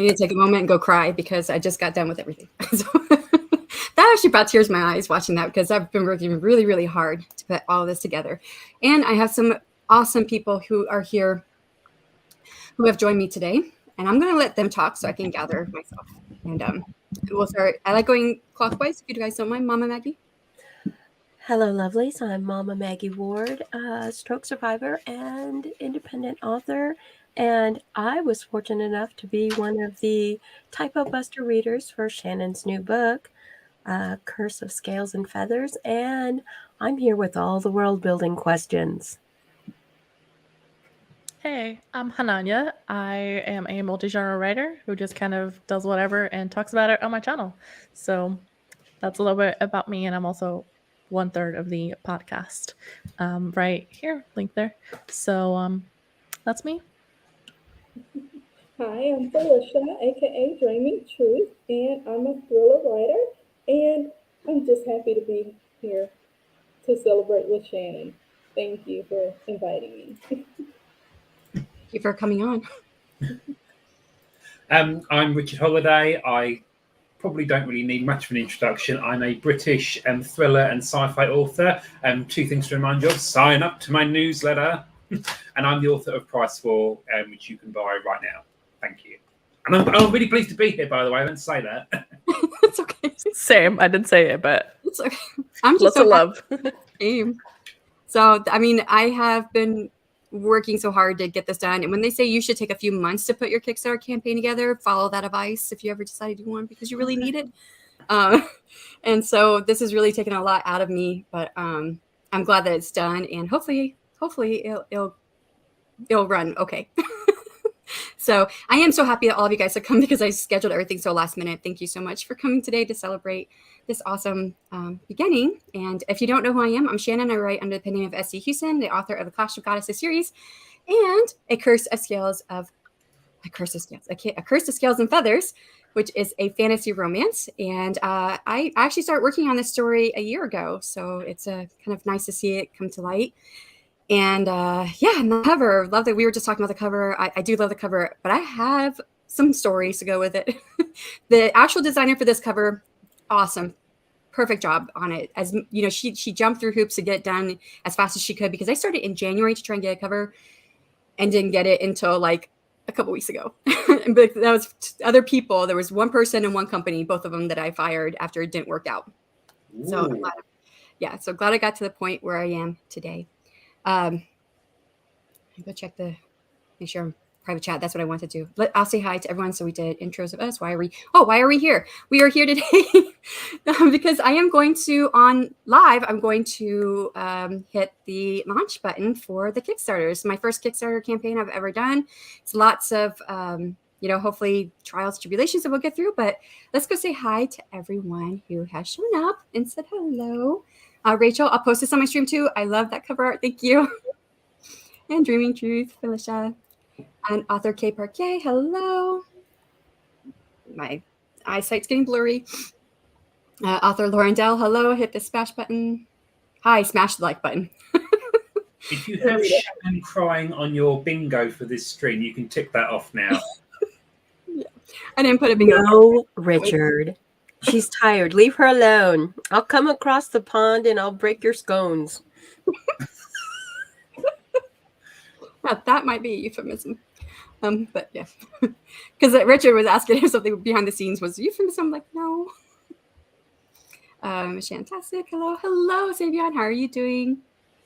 need to take a moment and go cry because I just got done with everything. So that actually brought tears to my eyes watching that because I've been working really, really hard to put all of this together. And I have some awesome people who are here who have joined me today. And I'm going to let them talk so I can gather myself. And we'll start. I like going clockwise, if you guys don't mind. Mama Maggie. Hello, lovelies. I'm Mama Maggie Ward, stroke survivor and independent author. And I was fortunate enough to be one of the typo buster readers for Shanon's new book, Curse of Scales and Feathers. And I'm here with all the world building questions. Hey, I'm Hananya. I am a multi-genre writer who just kind of does whatever and talks about it on my channel. So that's a little bit about me, and I'm also 1/3 of the podcast right here, link there. So that's me. Hi, I'm Felicia, aka Dreaming Truth, and I'm a thriller writer, and I'm just happy to be here to celebrate with Shannon. Thank you for inviting me. Thank you for coming on. I'm Richard Holliday. I probably don't really need much of an introduction. I'm a British thriller and sci-fi author. Two things to remind you of: sign up to my newsletter, and I'm the author of Price War, which you can buy right now. Thank you. And I'm really pleased to be here, by the way. I didn't say that. It's okay. Same. I didn't say it, but it's okay. I'm just lots of love. So, I mean, I have been working so hard to get this done. And when they say you should take a few months to put your Kickstarter campaign together, follow that advice if you ever decide to do one because you really need it. And so this has really taken a lot out of me, but I'm glad that it's done, and hopefully it'll run okay. So I am so happy that all of you guys have come because I scheduled everything so last minute. Thank you so much for coming today to celebrate this awesome beginning. And if you don't know who I am, I'm Shanon. I write under the pen name of S.C. Huston, the author of the Clash of Goddesses series and A Curse of Scales and Feathers, which is a fantasy romance. And I actually started working on this story a year ago. So it's kind of nice to see it come to light. And and the cover, love that. We were just talking about the cover. I do love the cover, but I have some stories to go with it. The actual designer for this cover, awesome, perfect job on it. As you know, she jumped through hoops to get it done as fast as she could because I started in January to try and get a cover and didn't get it until like a couple weeks ago. But that was other people. There was one person and one company, both of them that I fired after it didn't work out. Ooh. So glad I got to the point where I am today. Go check make sure I'm private chat. That's what I want to do. I'll say hi to everyone. So we did intros of us. Why are we here? We are here today because I am going to I'm going to hit the launch button for the Kickstarter. It's my first Kickstarter campaign I've ever done. It's lots of, hopefully trials, tribulations that we'll get through, but let's go say hi to everyone who has shown up and said hello. Rachel, I'll post this on my stream too. I love that cover art. Thank you. And Dreaming Truth, Felicia, and author K Parquet. Hello. My eyesight's getting blurry. Author Lauren Dell. Hello. Hit the smash button. Hi, smash the like button. If you have Shanon crying on your bingo for this stream, you can tick that off now. Yeah. I didn't put a bingo. No, Richard. She's tired. Leave her alone. I'll come across the pond and I'll break your scones. Well, that might be a euphemism. But yeah. Because Richard was asking if something behind the scenes was a euphemism. I'm like, no. Shantastic. Hello. Hello, Savion. How are you doing?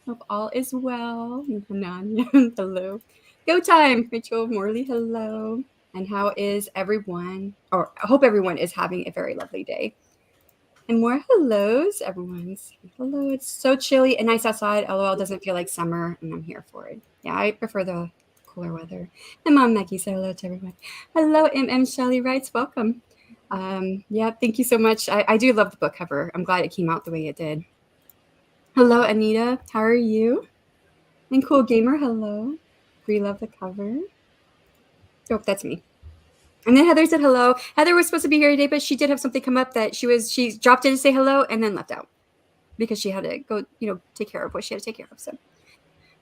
Hope all is well. Hello. Go time. Rachel Morley. Hello. And how is everyone? Or I hope everyone is having a very lovely day. And more hellos. Everyone's hello. It's so chilly and nice outside. LOL doesn't feel like summer, and I'm here for it. Yeah, I prefer the cooler weather. And Mom Maggie said hello to everyone. Hello, Shelley writes. Welcome. Thank you so much. I do love the book cover. I'm glad it came out the way it did. Hello, Anita. How are you? And Cool Gamer. Hello. We love the cover. Oh, that's me. And then Heather said hello. Heather was supposed to be here today, but she did have something come up that she dropped in to say hello and then left out because she had to go, take care of what she had to take care of. So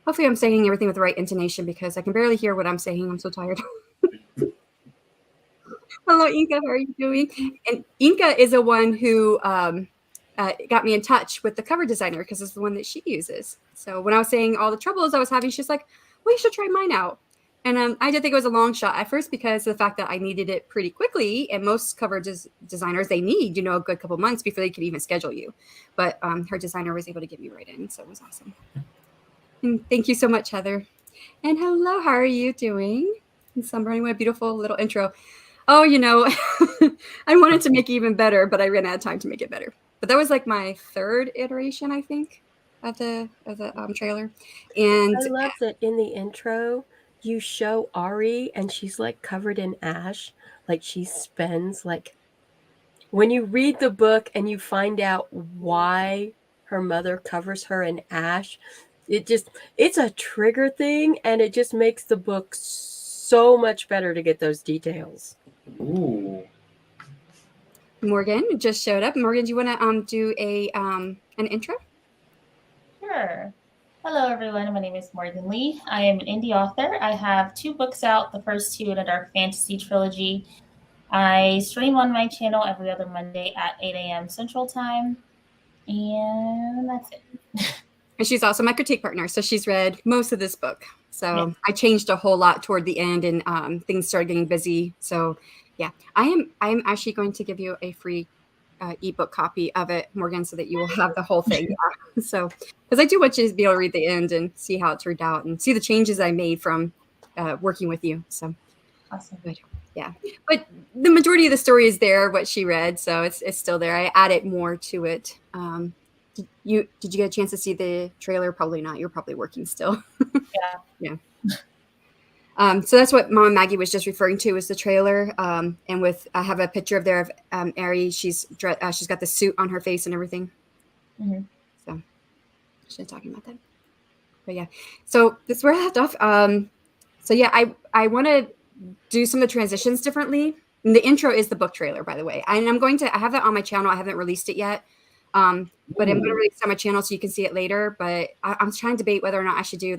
hopefully I'm saying everything with the right intonation because I can barely hear what I'm saying. I'm so tired. Hello, Inka. How are you doing? And Inka is the one who got me in touch with the cover designer because it's the one that she uses. So when I was saying all the troubles I was having, she's like, "Well, you should try mine out." And I did think it was a long shot at first because of the fact that I needed it pretty quickly. And most cover designers, they need, a good couple months before they can even schedule you. But her designer was able to get me right in. So it was awesome. And thank you so much, Heather. And hello, how are you doing? Somebody, what a beautiful little intro. Oh, I wanted to make it even better, but I ran out of time to make it better. But that was like my third iteration, I think, of the trailer. And I love that in the intro you show Ari and she's like covered in ash, like she spends like when you read the book and you find out why her mother covers her in ash, it's a trigger thing and it just makes the book so much better to get those details. Ooh. Morgan just showed up. Morgan, do you want to do an intro? Sure. Hello, everyone. My name is Morgan Lee. I am an indie author. I have 2 books out, the first 2 in a dark fantasy trilogy. I stream on my channel every other Monday at 8 a.m. Central Time. And that's it. And she's also my critique partner, so she's read most of this book. So Yeah. I changed a whole lot toward the end, and things started getting busy. So yeah, I am actually going to give you a free ebook copy of it, Morgan, so that you will have the whole thing. So because I do want you to be able to read the end and see how it turned out and see the changes I made from working with you. So Awesome. good. Yeah, but the majority of the story is there, what she read, so it's still there. I added more to it. Did you get a chance to see the trailer? Probably not. You're probably working still. Yeah. So that's what Mama Maggie was just referring to, was the trailer. And I have a picture of there of Ari. She's got the suit on her face and everything. Mm-hmm. So she's talking about that. But yeah, so that's where I left off. So yeah, I want to do some of the transitions differently. And the intro is the book trailer, by the way. And I have that on my channel. I haven't released it yet. But I'm going to release it on my channel so you can see it later. But I'm trying to debate whether or not I should do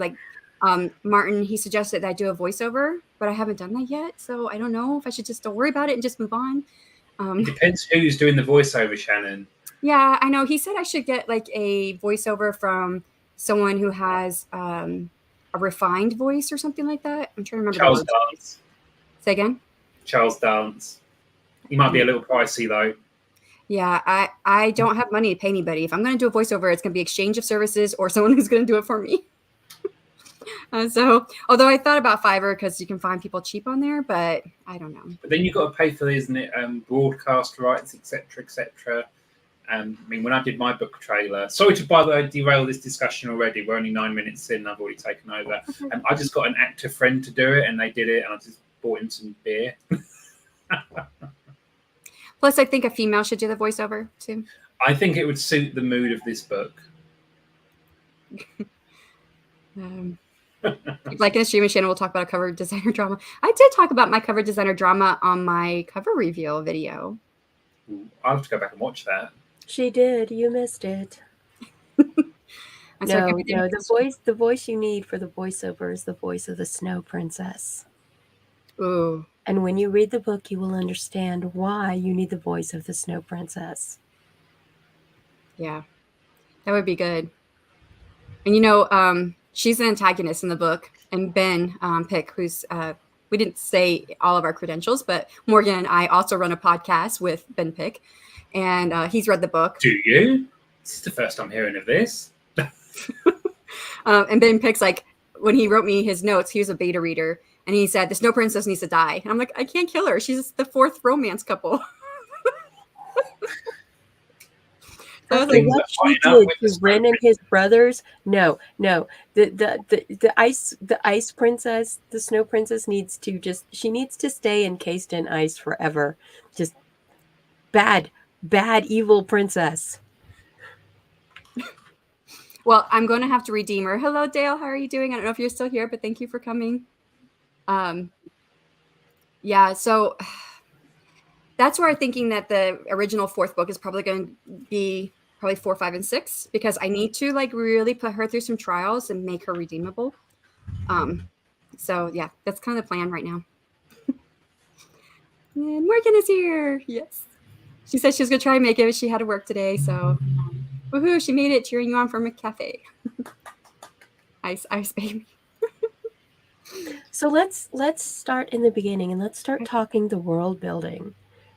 Martin, he suggested that I do a voiceover, but I haven't done that yet. So I don't know if I should just don't worry about it and just move on. It depends who's doing the voiceover, Shannon. Yeah, I know. He said I should get like a voiceover from someone who has a refined voice or something like that. I'm trying to remember. Charles Dance. Say again? Charles Dance. He might be a little pricey though. Yeah, I don't have money to pay anybody. If I'm going to do a voiceover, it's going to be exchange of services or someone who's going to do it for me. So, although I thought about Fiverr because you can find people cheap on there, but I don't know. But then you've got to pay for, isn't it, broadcast rights, etc., etc. I mean, when I did my book trailer, sorry to, by the way, derail this discussion already. We're only 9 minutes in. I've already taken over. I just got an actor friend to do it, and they did it, and I just bought him some beer. Plus, I think a female should do the voiceover too. I think it would suit the mood of this book. Like in the streaming channel, we'll talk about a cover designer drama. I did talk about my cover designer drama on my cover reveal video. I'll have to go back and watch that. She did. You missed it. No, the voice you need for the voiceover is the voice of the Snow Princess. Ooh. And when you read the book, you will understand why you need the voice of the Snow Princess. Yeah, that would be good. And she's an antagonist in the book, and Ben Pick, who's we didn't say all of our credentials, but Morgan and I also run a podcast with Ben Pick, and he's read the book. Do you? This is the first I'm hearing of this. And Ben Pick's like, when he wrote me his notes, he was a beta reader, and he said the Snow Princess needs to die, and I'm like, I can't kill her. She's the 4th romance couple. After what she did to Ren and his brothers, no. The ice princess, the Snow Princess needs to stay encased in ice forever. Just bad, evil princess. Well, I'm going to have to redeem her. Hello, Dale. How are you doing? I don't know if you're still here, but thank you for coming. Yeah, so that's where I'm thinking that the original 4th book is probably going to be 4, 5, and 6, because I need to really put her through some trials and make her redeemable. So yeah, that's kind of the plan right now. And Morgan is here. Yes. She said she was going to try and make it, but she had to work today. So, woohoo, she made it, cheering you on from a cafe. Ice, baby. So let's start in the beginning, and let's start talking the world building,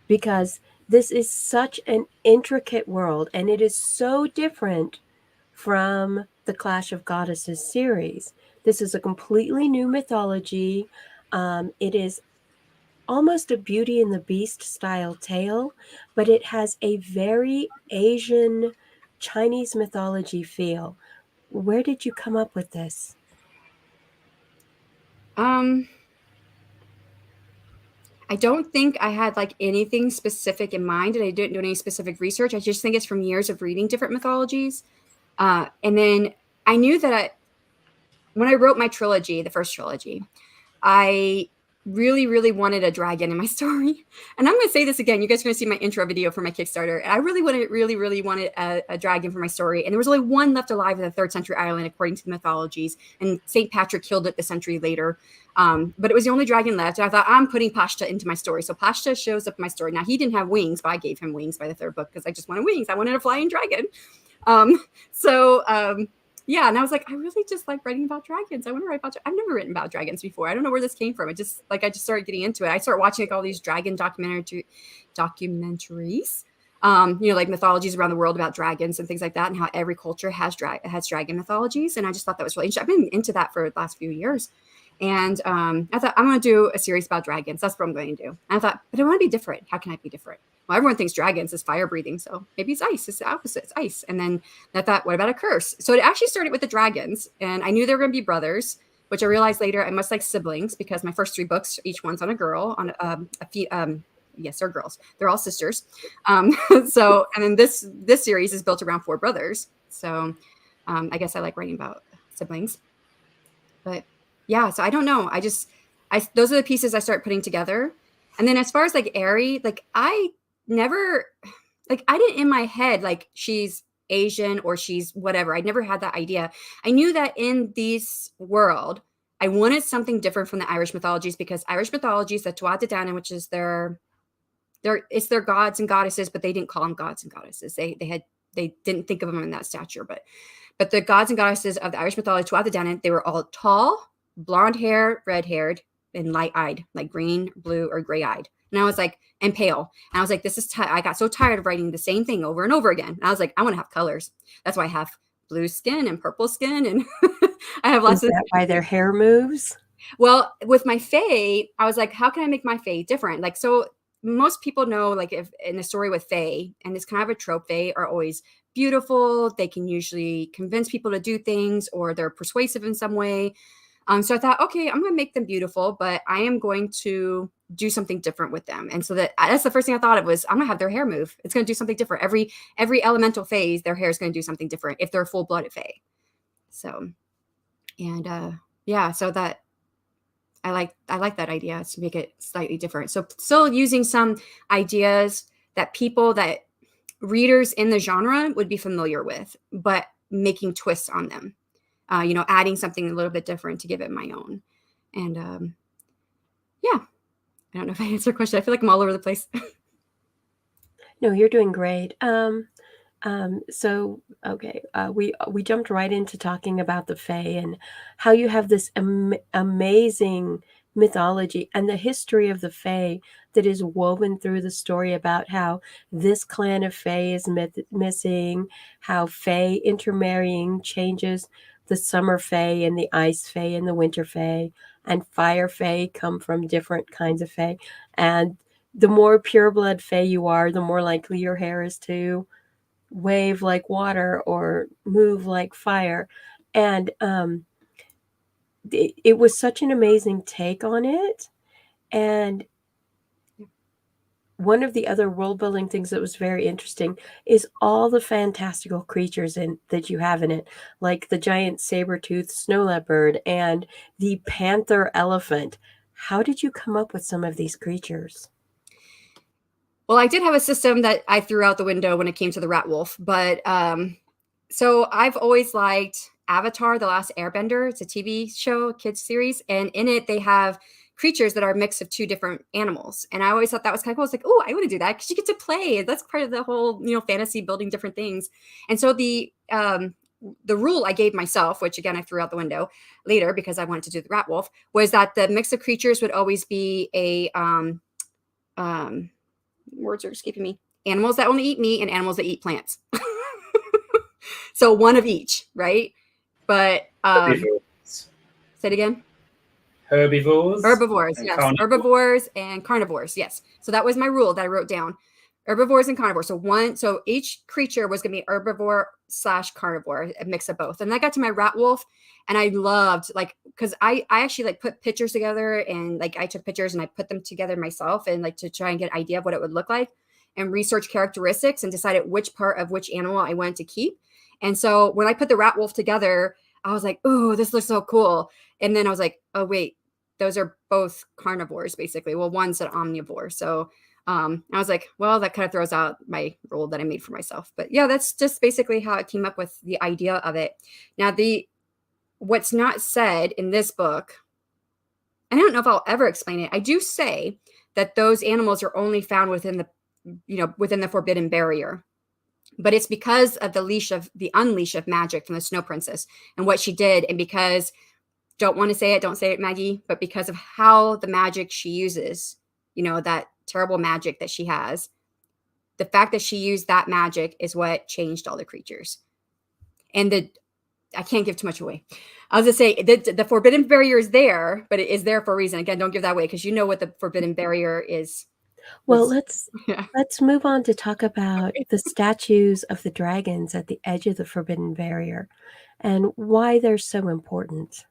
because this is such an intricate world, and it is so different from the Clash of Goddesses series. This is a completely new mythology. It is almost a Beauty and the Beast style tale, but it has a very Asian Chinese mythology feel. Where did you come up with this? I don't think I had like anything specific in mind, and I didn't do any specific research. I just think it's from years of reading different mythologies. And then I knew that when I wrote my trilogy, the first trilogy, I really, really wanted a dragon in my story. And I'm going to say this again. You guys are going to see my intro video for my Kickstarter. And I really wanted a dragon for my story. And there was only one left alive in the 3rd century island, according to the mythologies. And St. Patrick killed it the century later. But it was the only dragon left. And I thought, I'm putting Pashta into my story. So Pashta shows up in my story. Now, he didn't have wings, but I gave him wings by the 3rd book because I just wanted wings. I wanted a flying dragon. Yeah, and I was like, I really just like writing about dragons. I want to write about. I've never written about dragons before. I don't know where this came from. I just started getting into it. I started watching like all these dragon documentaries. Like mythologies around the world about dragons and things like that, and how every culture has dragon mythologies. And I just thought that was really interesting. I've been into that for the last few years. And I thought, I'm going to do a series about dragons. That's what I'm going to do. And I thought, but I want to be different. How can I be different? Well, everyone thinks dragons is fire breathing. So maybe it's ice. It's the opposite. It's ice. And then I thought, what about a curse? So it actually started with the dragons. And I knew they were going to be brothers, which I realized later I must like siblings, because my first 3 books, each one's on a girl, on yes, they're girls. They're all sisters. And then this series is built around 4 brothers. So I guess I like writing about siblings. But yeah, so I don't know. Those are the pieces I start putting together. And then as far as like Aerie, like I didn't in my head, like she's Asian or she's whatever. I never had that idea. I knew that in this world, I wanted something different from the Irish mythologies, because Irish mythologies, the Tuatha Dé Danann, which is their gods and goddesses, but they didn't call them gods and goddesses. They didn't think of them in that stature, but the gods and goddesses of the Irish mythology, Tuatha Dé Danann, they were all tall, blonde hair, red haired, and light eyed, like green, blue, or gray eyed. And I was like, and pale. And I was like, this is, I got so tired of writing the same thing over and over again. And I was like, I want to have colors. That's why I have blue skin and purple skin. And I have lots of. Is that why their hair moves? Well, with my fae, I was like, how can I make my fae different? Like, so most people know, like, if in a story with fae, and it's kind of a trope, fae are always beautiful. They can usually convince people to do things, or they're persuasive in some way. So I thought, okay, I'm going to make them beautiful, but I am going to do something different with them. And so that's the first thing I thought of, was I'm going to have their hair move. It's going to do something different. Every elemental phase, their hair is going to do something different if they're full-blooded fae. So, and yeah, so that I like that idea, to make it slightly different. So still using some ideas that readers in the genre would be familiar with, but making twists on them. Adding something a little bit different to give it my own. And yeah, I don't know if I answered your question. I feel like I'm all over the place. No, you're doing great. So, okay, we jumped right into talking about the Fae and how you have this amazing mythology and the history of the Fae that is woven through the story, about how this clan of Fae is missing, how Fae intermarrying changes the summer Fae and the ice Fae and the winter Fae, and fire Fae come from different kinds of Fae. And the more pureblood Fae you are, the more likely your hair is to wave like water or move like fire. And it was such an amazing take on it. And one of the other world building things that was very interesting is all the fantastical creatures that you have in it, like the giant saber-toothed snow leopard and the panther elephant. How did you come up with some of these creatures? Well, I did have a system that I threw out the window when it came to the rat wolf, but so I've always liked Avatar: The Last Airbender. It's a TV show, kids series, and in it they have creatures that are a mix of two different animals. And I always thought that was kind of cool. I was like, oh, I want to do that because you get to play. That's part of the whole, fantasy, building different things. And so the rule I gave myself, which again I threw out the window later because I wanted to do the rat wolf, was that the mix of creatures would always be a words are escaping me. Animals that only eat meat and animals that eat plants. So one of each, right? But say it again. Herbivores, yes. Herbivores and carnivores, yes. So that was my rule that I wrote down. Herbivores and carnivores. So each creature was going to be herbivore / carnivore, a mix of both. And I got to my rat wolf, and I loved, like, because I actually like put pictures together, and like I took pictures and I put them together myself, and like to try and get an idea of what it would look like, and research characteristics and decided which part of which animal I wanted to keep. And so when I put the rat wolf together, I was like, oh, this looks so cool. And then I was like, oh wait, those are both carnivores, basically. Well, one's an omnivore. So I was like, well, that kind of throws out my rule that I made for myself. But yeah, that's just basically how I came up with the idea of it. Now, what's not said in this book, and I don't know if I'll ever explain it. I do say that those animals are only found within the forbidden barrier. But it's because of the unleash of magic from the Snow Princess and what she did. And because, don't say it, Maggie, but because of how the magic she uses, that terrible magic that she has, the fact that she used that magic is what changed all the creatures. And I can't give too much away. I was going to say the forbidden barrier is there, but it is there for a reason. Again, don't give that away because you know what the forbidden barrier is. Well, let's move on to talk about the statues of the dragons at the edge of the forbidden barrier and why they're so important.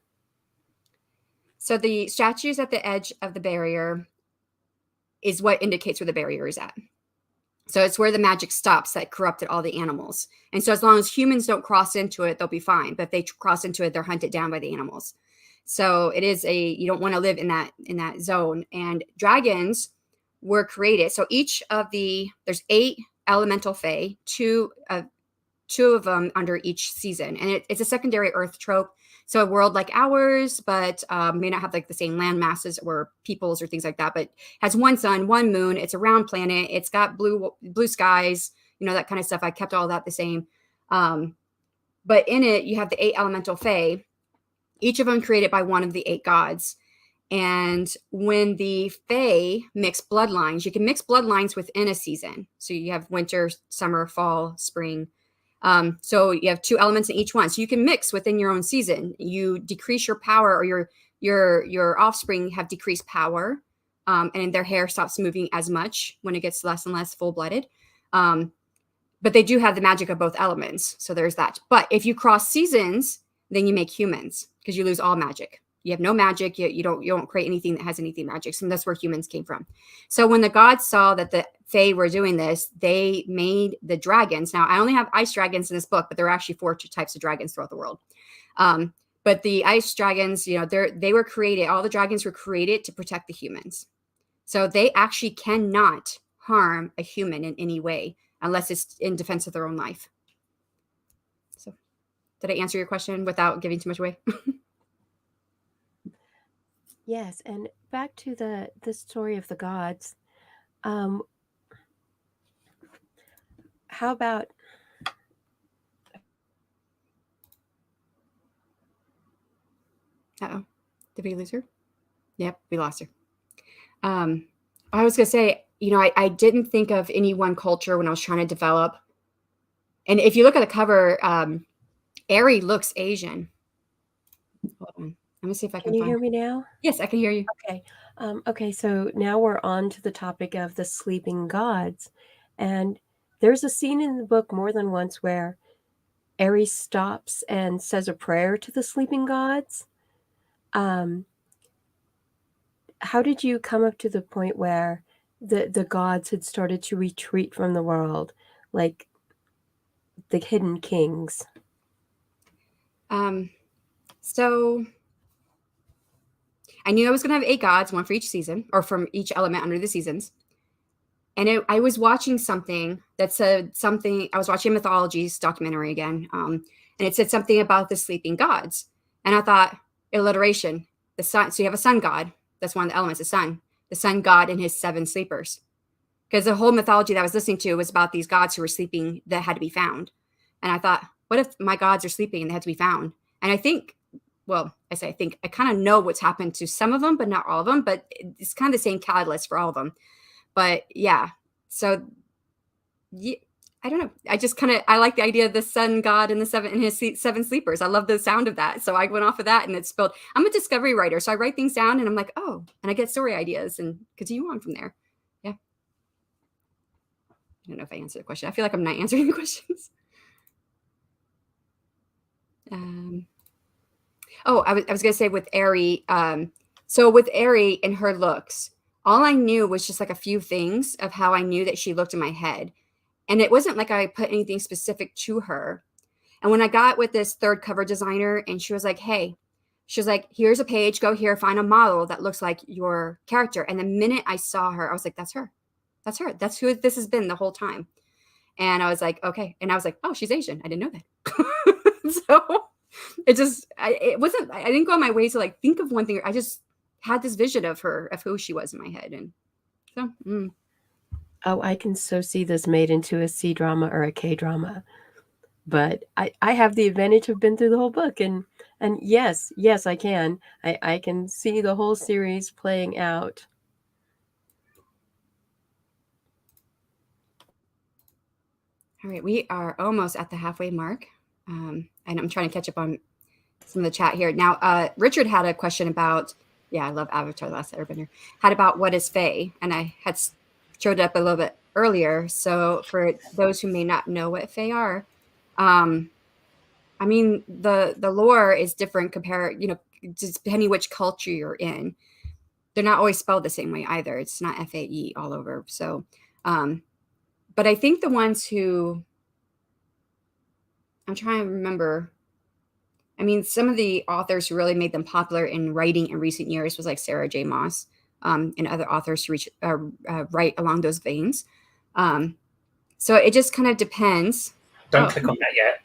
So the statues at the edge of the barrier is what indicates where the barrier is at. So it's where the magic stops that corrupted all the animals. And so as long as humans don't cross into it, they'll be fine. But if they cross into it, they're hunted down by the animals. So it is you don't want to live in that zone. And dragons were created. So there's 8 elemental fae, two of them under each season. And it's a secondary earth trope. So a world like ours, but may not have like the same land masses or peoples or things like that, but has one sun, one moon. It's a round planet. It's got blue skies, that kind of stuff. I kept all that the same. But in it, you have the 8 elemental fae, each of them created by one of the 8 gods. And when the fae mix bloodlines, you can mix bloodlines within a season. So you have winter, summer, fall, spring. So you have 2 elements in each one. So you can mix within your own season. You decrease your power, or your offspring have decreased power, and their hair stops moving as much when it gets less and less full-blooded. But they do have the magic of both elements. So there's that. But if you cross seasons, then you make humans because you lose all magic. You have no magic. You don't create anything that has anything magic. So that's where humans came from. So when the gods saw that the fae were doing this, they made the dragons. Now, I only have ice dragons in this book, but there are actually 4 types of dragons throughout the world. But the ice dragons, they were created. All the dragons were created to protect the humans. So they actually cannot harm a human in any way unless it's in defense of their own life. So did I answer your question without giving too much away? Yes, and back to the story of the gods. How about Uh-oh. Did we lose her? Yep, we lost her. I was going to say, I didn't think of any one culture when I was trying to develop. And if you look at the cover, Aerie looks Asian. Hold on. Let me see if I can you hear me now? Yes, I can hear you. Okay. Okay, so now we're on to the topic of the sleeping gods. And there's a scene in the book more than once where Aerie stops and says a prayer to the sleeping gods. How did you come up to the point where the gods had started to retreat from the world, like the hidden kings? So I knew I was going to have 8 gods, one for each season, or from each element under the seasons. And I was watching something that said something. I was watching a mythologies documentary again. And and it said something about the sleeping gods. And I thought, alliteration, the sun. So you have a sun god. That's one of the elements, the sun god and his 7 sleepers. Because the whole mythology that I was listening to was about these gods who were sleeping that had to be found. And I thought, what if my gods are sleeping and they had to be found? And I think, well, I kind of know what's happened to some of them, but not all of them. But it's kind of the same catalyst for all of them. But yeah, so yeah, I don't know. I like the idea of the sun god and his 7 sleepers. I love the sound of that. So I went off of that, and it's spelled. I'm a discovery writer, so I write things down, and I'm like, oh, and I get story ideas and continue on from there. Yeah. I don't know if I answered the question. I feel like I'm not answering the questions. I was going to say with Ari. So with Ari and her looks, all I knew was just like a few things of how I knew that she looked in my head. And it wasn't like I put anything specific to her. And when I got with this third cover designer, and she was like, hey, she was like, here's a page, go here, find a model that looks like your character. And the minute I saw her, I was like, that's her. That's her. That's who this has been the whole time. And I was like, okay. And I was like, oh, she's Asian. I didn't know that. So it just, I didn't go on my way to like think of one thing. I just had this vision of her, of who she was in my head. And so, Oh, I can so see this made into a C drama or a K drama. But I have the advantage of been through the whole book, and yes, I can. I can see the whole series playing out. All right, we are almost at the halfway mark. And I'm trying to catch up on some of the chat here. Now, Richard had a question about, I love Avatar: The Last Airbender, had about what is Fae, and I had showed up a little bit earlier. So for those who may not know what Fae are, I mean, the lore is different just depending which culture you're in. They're not always spelled the same way either. It's not FAE all over. So, but I think the ones who, I'm trying to remember, I mean, some of the authors who really made them popular in writing in recent years was like Sarah J. Maas, and other authors who write along those veins. So it just kind of depends. Don't click on that yet.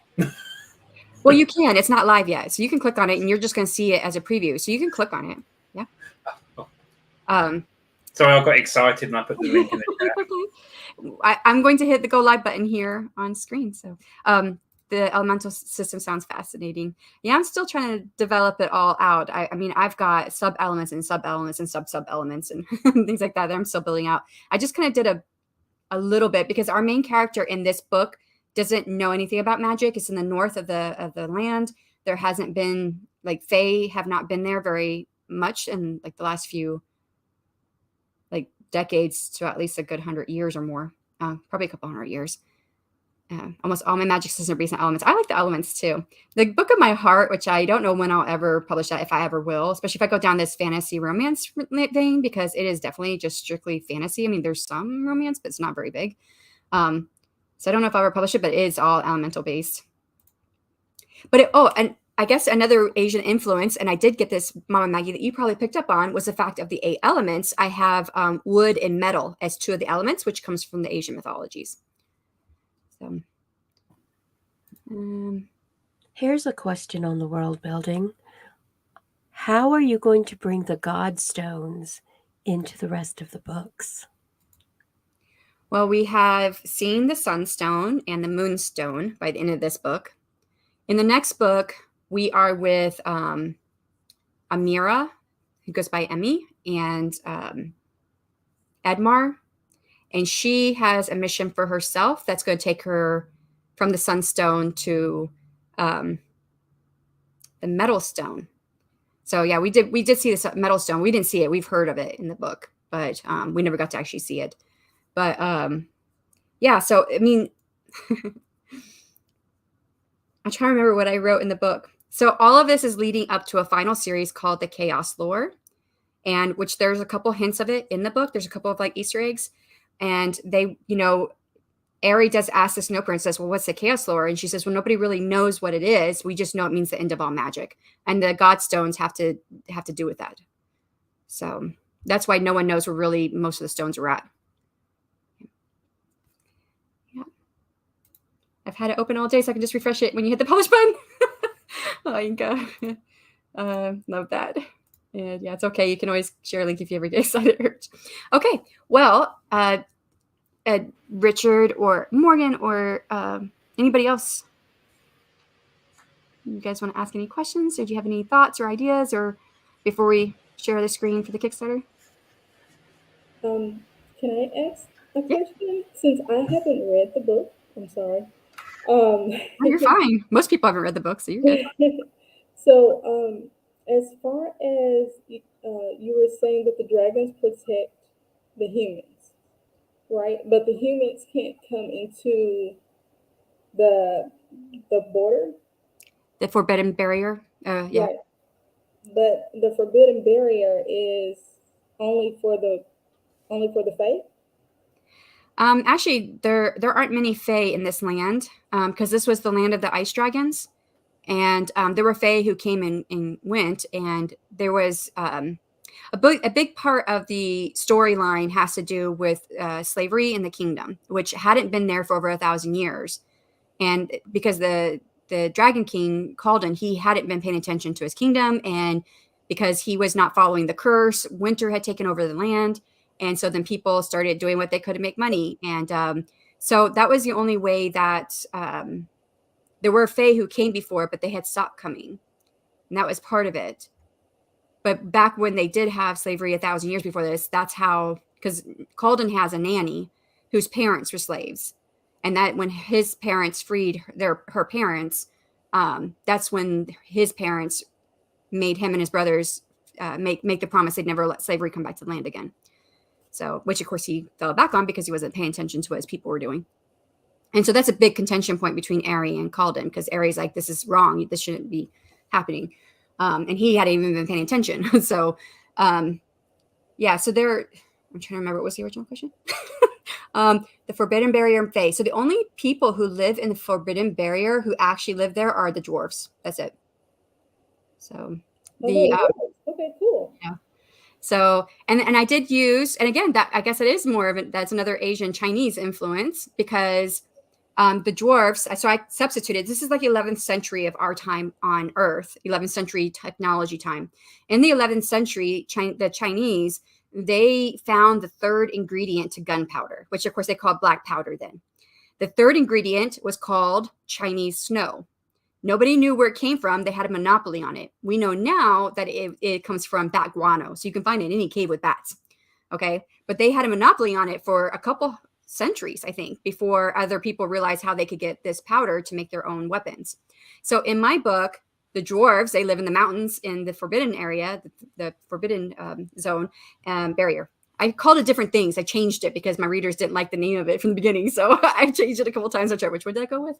Well, you can. It's not live yet. So you can click on it, and you're just going to see it as a preview. So you can click on it. Yeah. Sorry, I got excited and I put the link in the chat. I'm going to hit the go live button here on screen. So the elemental system sounds fascinating. Yeah, I'm still trying to develop it all out. I mean, I've got sub-elements and sub-elements and sub-sub-elements and things like that I'm still building out. I just kind of did a little bit because our main character in this book doesn't know anything about magic. It's in the north of the land. There hasn't been, like, Fae have not been there very much in like the last few like decades to at least a good 100 years or more, probably a couple 100 years. Almost all my magic systems are based on elements. I like the elements too. The Book of My Heart, which I don't know when I'll ever publish that, if I ever will, especially if I go down this fantasy romance thing, because it is definitely just strictly fantasy. I mean, there's some romance, but it's not very big. So I don't know if I'll ever publish it, but it is all elemental based. But and I guess another Asian influence, and I did get this, Mama Maggie, that you probably picked up on, was the fact of the 8 elements. I have wood and metal as 2 of the elements, which comes from the Asian mythologies. So, here's a question on the world building. How are you going to bring the God stones into the rest of the books? Well, we have seen the Sunstone and the Moonstone by the end of this book. In the next book, we are with Amira, who goes by Emmy, and Edmar. And she has a mission for herself that's going to take her from the Sunstone to the Metal Stone. So yeah, we did see the Metal Stone. We didn't see it. We've heard of it in the book, but we never got to actually see it. But yeah, so I mean, I'm trying to remember what I wrote in the book. So all of this is leading up to a final series called the Chaos Lore, and which there's a couple hints of it in the book. There's a couple of like Easter eggs. And they, Ari does ask the Snow Princess, well, what's the Chaos Lore? And she says, well, nobody really knows what it is. We just know it means the end of all magic. And the Godstones have to do with that. So that's why no one knows where really most of the stones are at. Yeah. I've had it open all day, so I can just refresh it when you hit the publish button. Like, love that. And yeah, it's okay. You can always share a link if you ever get excited. Okay, well, Richard or Morgan or anybody else, you guys want to ask any questions, or do you have any thoughts or ideas, or before we share the screen for the Kickstarter? Can I ask a question? Since I haven't read the book, I'm sorry. Oh, you're fine. Most people haven't read the book, so you're good. So, as far as you were saying that the dragons protect the humans, right? But the humans can't come into the border. The Forbidden Barrier. Yeah. Right. But the Forbidden Barrier is only for the Fae. Actually, there aren't many Fae in this land because this was the land of the ice dragons, and there were Fae who came and went, and there was a big part of the storyline has to do with slavery in the kingdom, which hadn't been there for over 1,000 years, and because the Dragon King Calden, he hadn't been paying attention to his kingdom, and because he was not following the curse, winter had taken over the land. And so then people started doing what they could to make money. And so that was the only way that there were Fae who came before, but they had stopped coming. And that was part of it. But back when they did have slavery 1,000 years before this, that's how, because Calden has a nanny whose parents were slaves. And that when his parents freed her parents, that's when his parents made him and his brothers make the promise they'd never let slavery come back to the land again. So, which of course he fell back on because he wasn't paying attention to what his people were doing. And so that's a big contention point between Aerie and Calden, because Aerie's like, this is wrong. This shouldn't be happening. And he hadn't even been paying attention. So, yeah, so I'm trying to remember, what was the original question? The Forbidden Barrier and Fae. So the only people who live in the Forbidden Barrier who actually live there are the dwarves. That's it. So okay, cool. Yeah. So, and I did use, and again, that I guess it is more of it. That's another Asian Chinese influence, because the dwarves, so I substituted, this is like 11th century of our time on Earth, 11th century technology time. In the 11th century, the Chinese, they found the third ingredient to gunpowder, which of course they called black powder then. The third ingredient was called Chinese snow. Nobody knew where it came from. They had a monopoly on it. We know now that it comes from bat guano. So you can find it in any cave with bats. Okay. But they had a monopoly on it for a couple centuries, I think, before other people realized how they could get this powder to make their own weapons. So in my book, the dwarves, they live in the mountains in the forbidden area, the forbidden zone barrier. I called it different things. I changed it because my readers didn't like the name of it from the beginning. So I changed it a couple times. I tried, which one did I go with?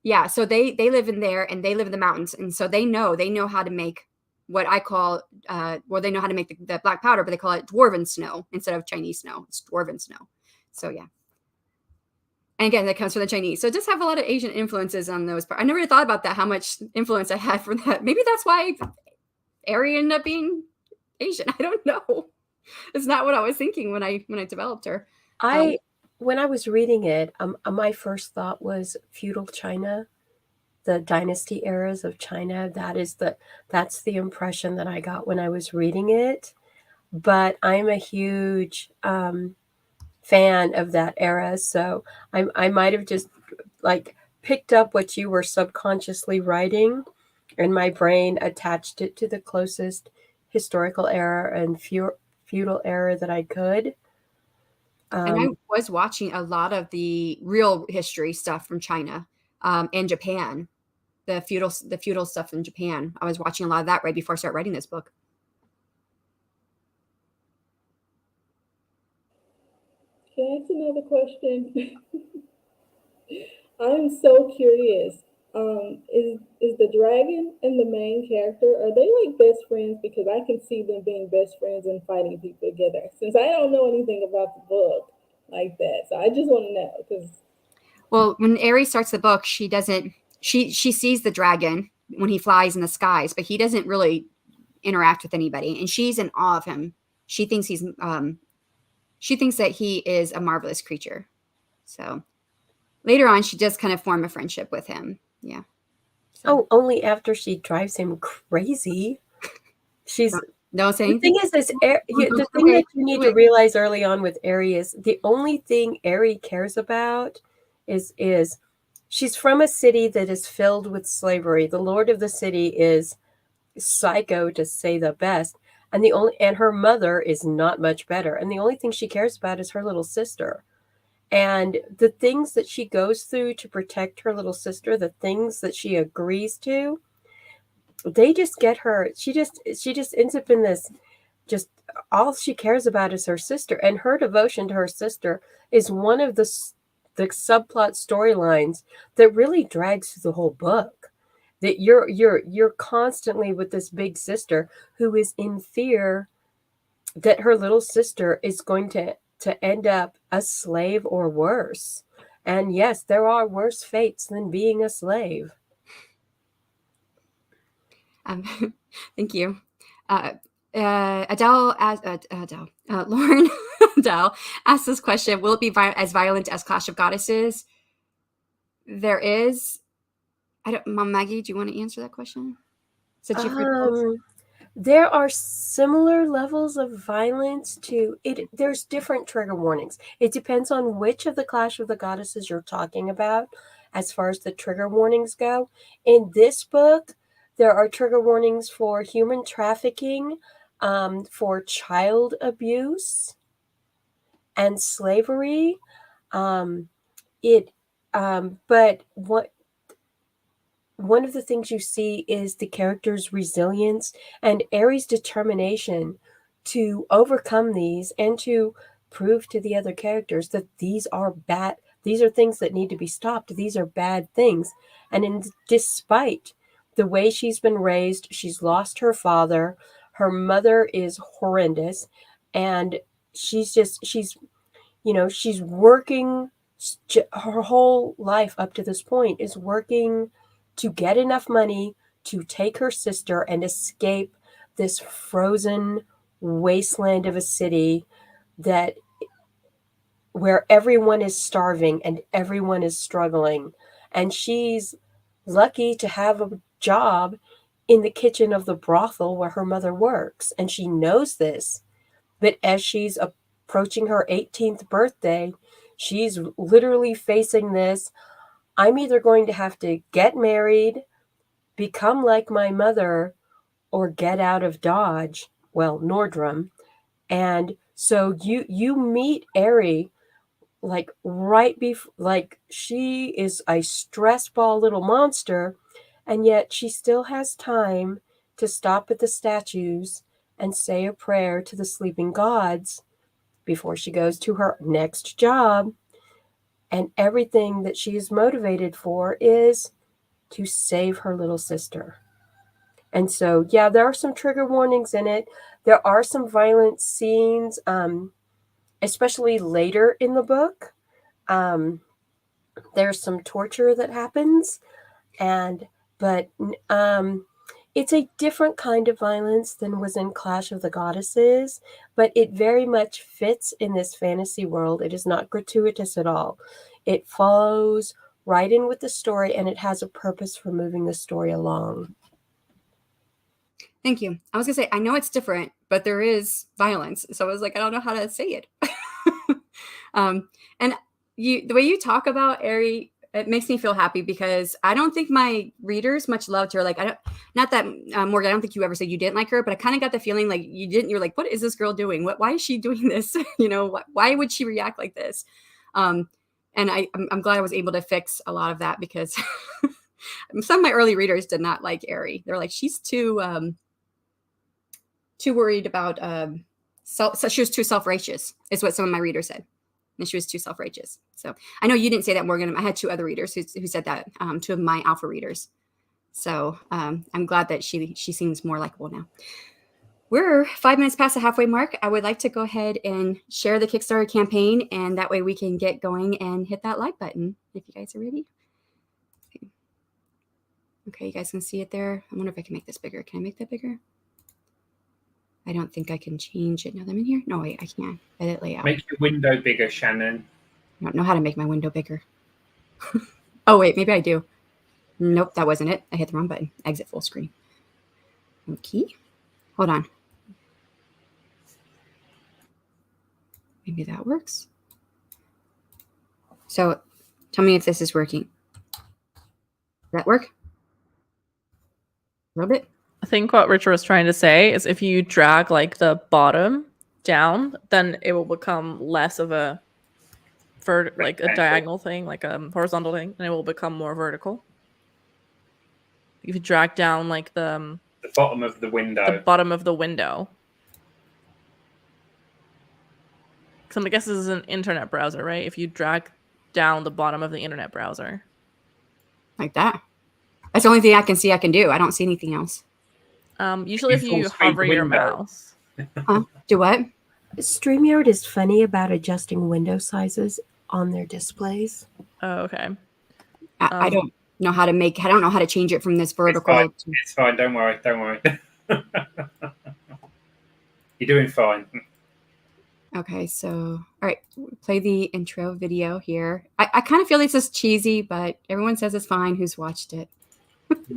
Yeah, so they live in there, and they live in the mountains. And so they know how to make what I call, they know how to make the black powder, but they call it dwarven snow instead of Chinese snow. It's dwarven snow. So yeah. And again, that comes from the Chinese. So it does have a lot of Asian influences on those. I never really thought about that, how much influence I had from that. Maybe that's why Aerie ended up being Asian. I don't know. It's not what I was thinking when I developed her. When I was reading it, my first thought was feudal China, the dynasty eras of China. That's the impression that I got when I was reading it. But I'm a huge fan of that era, so I might have just like picked up what you were subconsciously writing, and my brain attached it to the closest historical era and feudal era that I could. And I was watching a lot of the real history stuff from China and Japan, the feudal stuff in Japan. I was watching a lot of that right before I started writing this book. Can I ask another question? I'm so curious. Is the dragon and the main character, are they like best friends? Because I can see them being best friends and fighting people together. Since I don't know anything about the book like that, so I just want to know. Because well, when Aerie starts the book, she sees the dragon when he flies in the skies, but he doesn't really interact with anybody, and she's in awe of him. She thinks that he is a marvelous creature. So later on, she does kind of form a friendship with him. Yeah. So. Oh, only after she drives him crazy. She's don't say the thing is this. The thing that you need to realize early on with Aerie is the only thing Aerie cares about is she's from a city that is filled with slavery. The lord of the city is psycho, to say the best, and her mother is not much better. And the only thing she cares about is her little sister. And the things that she goes through to protect her little sister, the things that she agrees to, they just get her. She just ends up in this. Just all she cares about is her sister, and her devotion to her sister is one of the subplot storylines that really drags through the whole book. That you're constantly with this big sister who is in fear that her little sister is going to end up a slave or worse. And yes, there are worse fates than being a slave. Thank you. Lauren Adele asked this question: will it be as violent as Clash of Goddesses? There is. Mom Maggie, do you want to answer that question? There are similar levels of violence to it. There's different trigger warnings. It depends on which of the Clash of the Goddesses you're talking about as far as the trigger warnings go. In this book, there are trigger warnings for human trafficking, for child abuse and slavery. But one of the things you see is the character's resilience and Aerie's determination to overcome these and to prove to the other characters that these are bad. These are things that need to be stopped. These are bad things. And despite the way she's been raised, she's lost her father. Her mother is horrendous. And she's working. Her whole life up to this point is working to get enough money to take her sister and escape this frozen wasteland of a city where everyone is starving and everyone is struggling. And she's lucky to have a job in the kitchen of the brothel where her mother works. And she knows this. But as she's approaching her 18th birthday, she's literally facing this. I'm either going to have to get married, become like my mother, or get out of Dodge, Nordrum. And so you meet Aerie right before, she is a stress ball little monster, and yet she still has time to stop at the statues and say a prayer to the sleeping gods before she goes to her next job. And everything that she is motivated for is to save her little sister. And so, yeah, there are some trigger warnings in it. There are some violent scenes, especially later in the book. There's some torture that happens, but it's a different kind of violence than was in Clash of the Goddesses, but it very much fits in this fantasy world. It is not gratuitous at all. It follows right in with the story, and it has a purpose for moving the story along. Thank you. I was going to say, I know it's different, but there is violence. So I was like, I don't know how to say it. And the way you talk about Aerie, it makes me feel happy because I don't think my readers much loved her. Morgan, I don't think you ever said you didn't like her, but I kind of got the feeling like you didn't. You're like, what is this girl doing? Why is she doing this? Why would she react like this? And I'm glad I was able to fix a lot of that because some of my early readers did not like Aerie. They're like, she's too worried about, so she was too self-righteous is what some of my readers said. And she was too self-righteous. So I know you didn't say that, Morgan. I had two other readers who said that, two of my alpha readers. So I'm glad that she seems more likable now. We're 5 minutes past the halfway mark. I would like to go ahead and share the Kickstarter campaign, and that way we can get going and hit that like button if you guys are ready. Okay, you guys can see it there. I wonder if I can make this bigger. Can I make that bigger? I don't think I can change it now that I'm in here. No, wait, I can't. Edit layout. Make your window bigger, Shannon. I don't know how to make my window bigger. Oh, wait, maybe I do. Nope, that wasn't it. I hit the wrong button. Exit full screen. Okay. Hold on. Maybe that works. So tell me if this is working. Does that work? A little bit? I think what Richard was trying to say is if you drag like the bottom down, then it will become less of a like a diagonal thing, like a horizontal thing, and it will become more vertical. If you drag down like the bottom of the window. The bottom of the window. So I guess this is an internet browser, right? If you drag down the bottom of the internet browser. Like that. That's the only thing I can see I can do. I don't see anything else. Usually if you hover your mouse. Do what? StreamYard is funny about adjusting window sizes on their displays. Oh, okay. I don't know how to make. I don't know how to change it from this vertical. It's fine. Don't worry. Don't worry. You're doing fine. Okay, so all right, play the intro video here. I kind of feel this is cheesy, but everyone says it's fine who's watched it.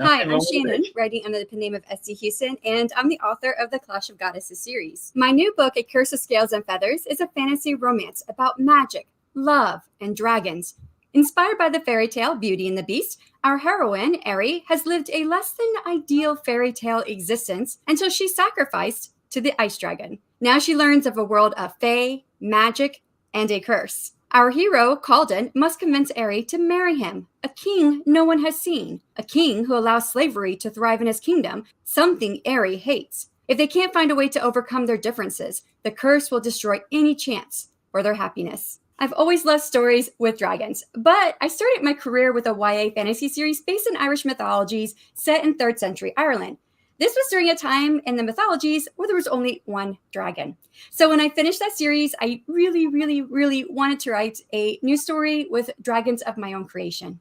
Hi, I'm Shanon, writing under the pen name of S.D. Huston, and I'm the author of the Clash of Goddesses series. My new book, A Curse of Scales and Feathers, is a fantasy romance about magic, love, and dragons. Inspired by the fairy tale Beauty and the Beast, our heroine, Eri, has lived a less than ideal fairy tale existence until she's sacrificed to the ice dragon. Now she learns of a world of fae, magic, and a curse. Our hero, Calden, must convince Eri to marry him, a king no one has seen, a king who allows slavery to thrive in his kingdom, something Eri hates. If they can't find a way to overcome their differences, the curse will destroy any chance for their happiness. I've always loved stories with dragons, but I started my career with a YA fantasy series based in Irish mythologies set in 3rd century Ireland. This was during a time in the mythologies where there was only one dragon. So when I finished that series, I really, really, really wanted to write a new story with dragons of my own creation.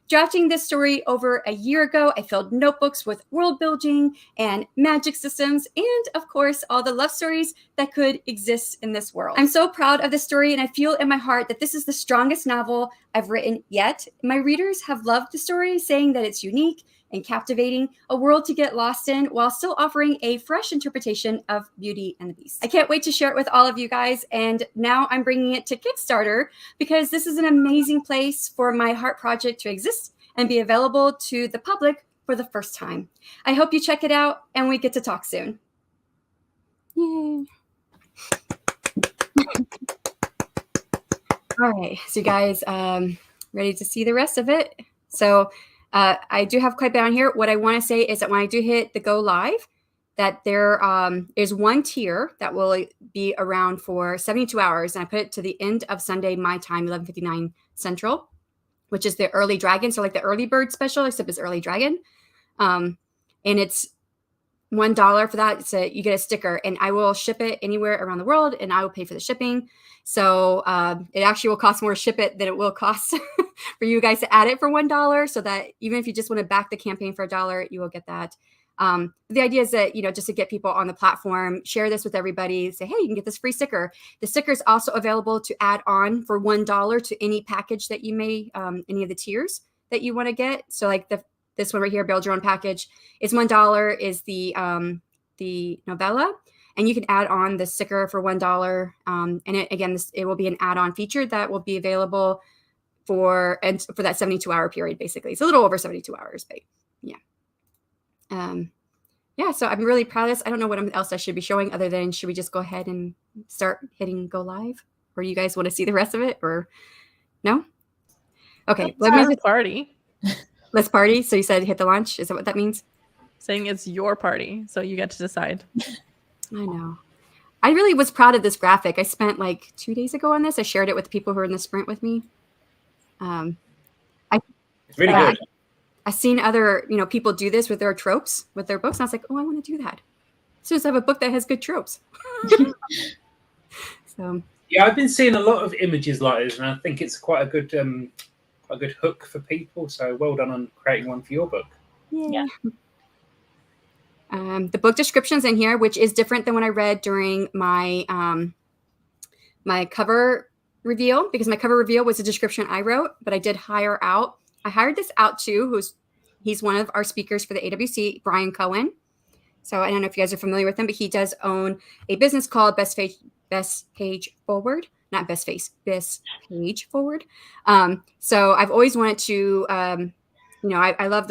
Drafting this story over a year ago, I filled notebooks with world building and magic systems, and of course, all the love stories that could exist in this world. I'm so proud of this story, and I feel in my heart that this is the strongest novel I've written yet. My readers have loved the story, saying that it's unique and captivating, a world to get lost in while still offering a fresh interpretation of Beauty and the Beast. I can't wait to share it with all of you guys, and now I'm bringing it to Kickstarter because this is an amazing place for my heart project to exist and be available to the public for the first time. I hope you check it out and we get to talk soon. Yay. All right, so you guys ready to see the rest of it? So I do have quite a bit on here. What I want to say is that when I do hit the go live, that there is one tier that will be around for 72 hours. And I put it to the end of Sunday, my time, 11:59 Central, which is the early dragon. So like the early bird special, except it's early dragon. And it's $1 for that. So you get a sticker, and I will ship it anywhere around the world, and I will pay for the shipping. So it actually will cost more to ship it than it will cost for you guys to add it for $1, so that even if you just want to back the campaign for $1, you will get that. The idea is that, just to get people on the platform, share this with everybody, say, hey, you can get this free sticker. The sticker is also available to add on for $1 to any package that you may, any of the tiers that you want to get. So like this one right here, build your own package, is $1 is the novella. And you can add on the sticker for $1. And it will be an add-on feature that will be available for that 72-hour period, basically. It's a little over 72 hours, but yeah. So I'm really proud of this. I don't know what else I should be showing other than, should we just go ahead and start hitting go live? Or you guys want to see the rest of it, or no? Okay. Let's party. Let's party. So you said hit the launch. Is that what that means? Saying it's your party, so you get to decide. I know. I really was proud of this graphic. I spent like 2 days ago on this. I shared it with people who are in the sprint with me. It's really good. I've seen other, people do this with their tropes, with their books. And I was like, oh, I want to do that. So I have a book that has good tropes. So yeah, I've been seeing a lot of images like this, and I think it's quite a good hook for people. So well done on creating one for your book. Yeah. The book description's in here, which is different than what I read during my my cover reveal because my cover reveal was a description I wrote, but I did hire out. I hired this out to he's one of our speakers for the AWC, Brian Cohen. So I don't know if you guys are familiar with him, but he does own a business called Best Page Forward, not Best Face, Best Page Forward. So I've always wanted to, I love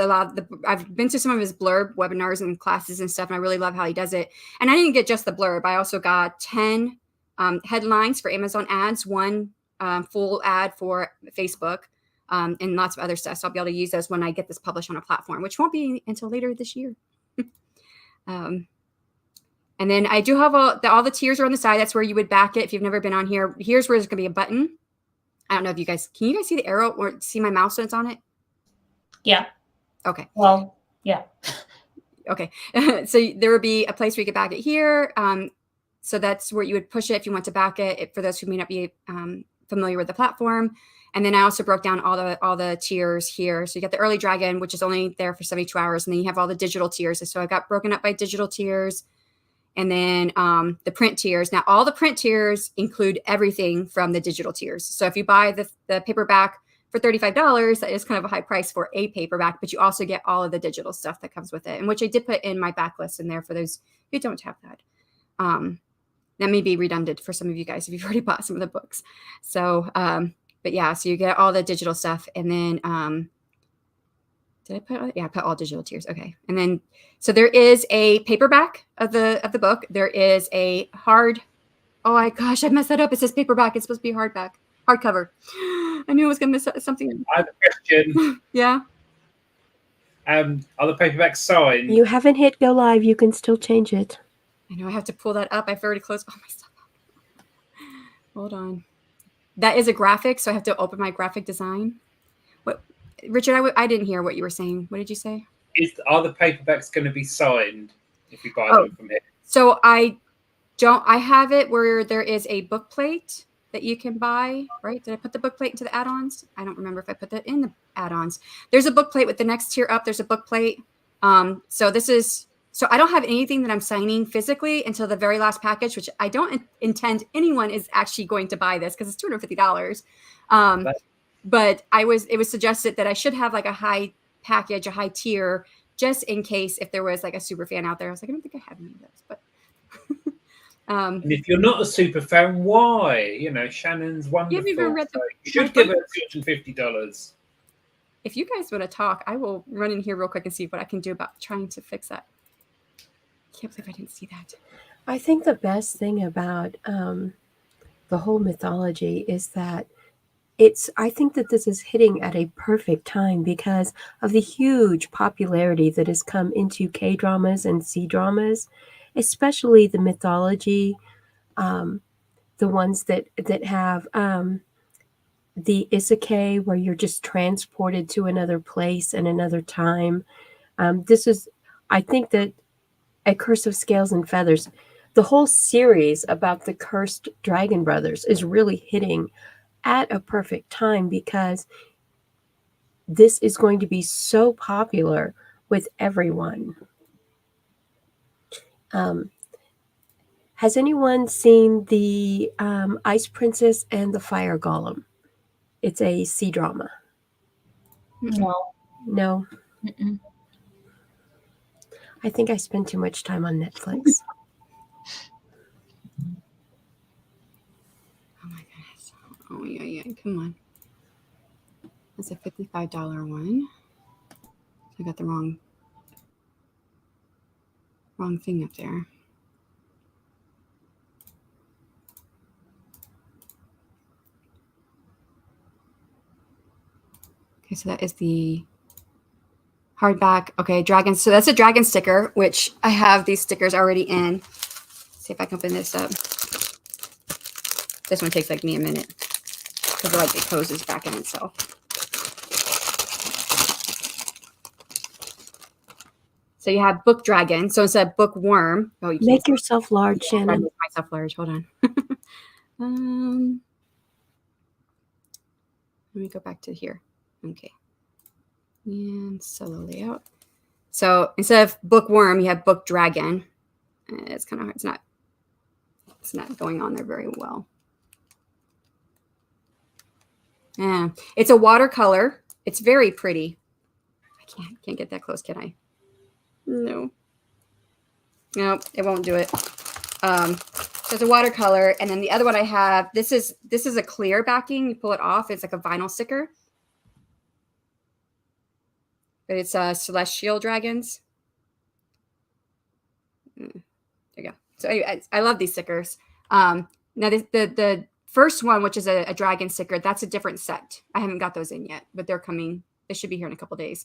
I've been to some of his blurb webinars and classes and stuff, and I really love how he does it. And I didn't get just the blurb. I also got 10 headlines for Amazon ads, one full ad for Facebook, and lots of other stuff. So I'll be able to use those when I get this published on a platform, which won't be until later this year. And then I do have all the tiers are on the side. That's where you would back it if you've never been on here. Here's where there's going to be a button. I don't know if you guys, can you guys see the arrow or see my mouse when it's on it? Yeah. Okay. Well, yeah. Okay. So there would be a place where you could back it here. So that's where you would push it if you want to back it, for those who may not be familiar with the platform. And then I also broke down all the tiers here. So you got the early dragon, which is only there for 72 hours. And then you have all the digital tiers. So I got broken up by digital tiers. And then the print tiers. Now, all the print tiers include everything from the digital tiers. So if you buy the paperback for $35, that is kind of a high price for a paperback, but you also get all of the digital stuff that comes with it, and which I did put in my backlist in there for those who don't have that. That may be redundant for some of you guys if you've already bought some of the books. So, but yeah, so you get all the digital stuff, and then did I put? Yeah, I put all digital tiers. Okay, and then so there is a paperback of the book. There is a hard. Oh my gosh, I messed that up. It says paperback. It's supposed to be hardcover. I knew I was going to miss something. I have a question. Yeah. Are the paperbacks signed? You haven't hit go live. You can still change it. I know I have to pull that up. I've already closed all my stuff up. Hold on. That is a graphic, so I have to open my graphic design. What, Richard? I didn't hear what you were saying. What did you say? Are the paperbacks going to be signed if you buy them from here? So I have it where there is a book plate that you can buy, right? Did I put the book plate into the add-ons? I don't remember if I put that in the add-ons. There's a book plate with the next tier up. There's a book plate. So I don't have anything that I'm signing physically until the very last package, which I don't intend anyone is actually going to buy this because it's $250. But it was suggested that I should have like a high package, a high tier, just in case if there was like a super fan out there. I was like, I don't think I have any of those, but and if you're not a super fan, why? Shannon's wonderful. You should give her $250. If you guys want to talk, I will run in here real quick and see what I can do about trying to fix that. Can't believe I didn't see that. I think the best thing about the whole mythology is that I think that this is hitting at a perfect time because of the huge popularity that has come into K-dramas and C-dramas, especially the mythology, the ones that have the isekai, where you're just transported to another place and another time. I think that A Curse of Scales and Feathers, the whole series about the cursed dragon brothers is really hitting at a perfect time because this is going to be so popular with everyone. Has anyone seen the Ice Princess and the Fire Golem? It's a C-drama. No. No? Mm-mm. I think I spend too much time on Netflix. Oh my goodness. Oh yeah. Come on. That's a $55 one. I got the wrong thing up there. Okay, so that is the hardback. Okay, dragon. So that's a dragon sticker, which I have these stickers already in. Let's see if I can open this up. This one takes like me a minute because it closes back in itself. So you have book dragon. So instead of bookworm. Oh, you Make yourself large, Shannon. I make myself large. Hold on. Let me go back to here. Okay. And solo layout. So instead of bookworm, you have book dragon. It's kind of hard. It's not going on there very well. Yeah, it's a watercolor. It's very pretty. I can't get that close, can I? No. No, it won't do it. So it's a watercolor, and then the other one I have. This is a clear backing. You pull it off. It's like a vinyl sticker, but it's celestial dragons. There you go. So anyway, I love these stickers. Now the first one, which is a dragon sticker, that's a different set. I haven't got those in yet, but they're coming. They should be here in a couple days.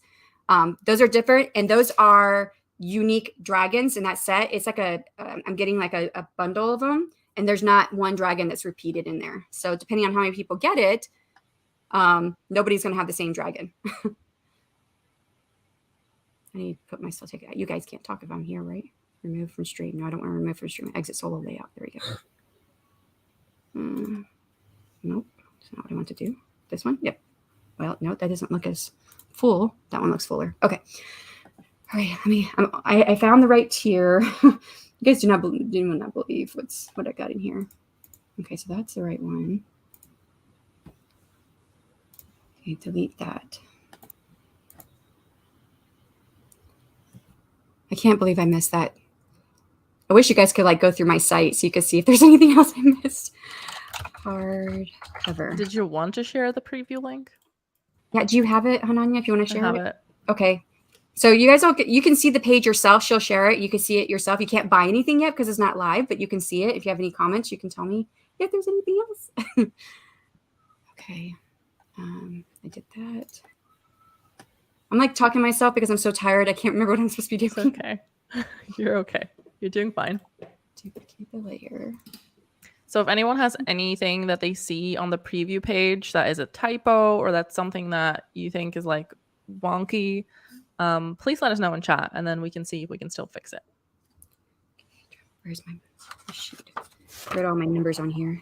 Those are different, and those are unique dragons in that set. It's like I'm getting like a bundle of them, and there's not one dragon that's repeated in there. So depending on how many people get it, nobody's gonna have the same dragon. I need to put myself. You guys can't talk if I'm here, right? Remove from stream. No, I don't want to remove from stream. Exit solo layout. There we go. Nope, that's not what I want to do. This one? Yep. Well, no, that doesn't look as full. That one looks fuller. Okay. All right. I found the right tier. You guys do not believe what I got in here. Okay, so that's the right one. Okay, delete that. I can't believe I missed that. I wish you guys could like go through my site so you could see if there's anything else I missed. Hardcover. Did you want to share the preview link? Yeah, do you have it, Hananya, if you want to share I have it? Okay. So you guys you can see the page yourself. She'll share it. You can see it yourself. You can't buy anything yet because it's not live, but you can see it. If you have any comments, you can tell me if there's anything else. Okay. I did that. I'm like talking to myself because I'm so tired. I can't remember what I'm supposed to be doing. It's okay. You're okay. You're doing fine. Duplicate the layer. So if anyone has anything that they see on the preview page that is a typo or that's something that you think is like wonky, please let us know in chat and then we can see if we can still fix it. Where's my sheet? I wrote all my numbers on here.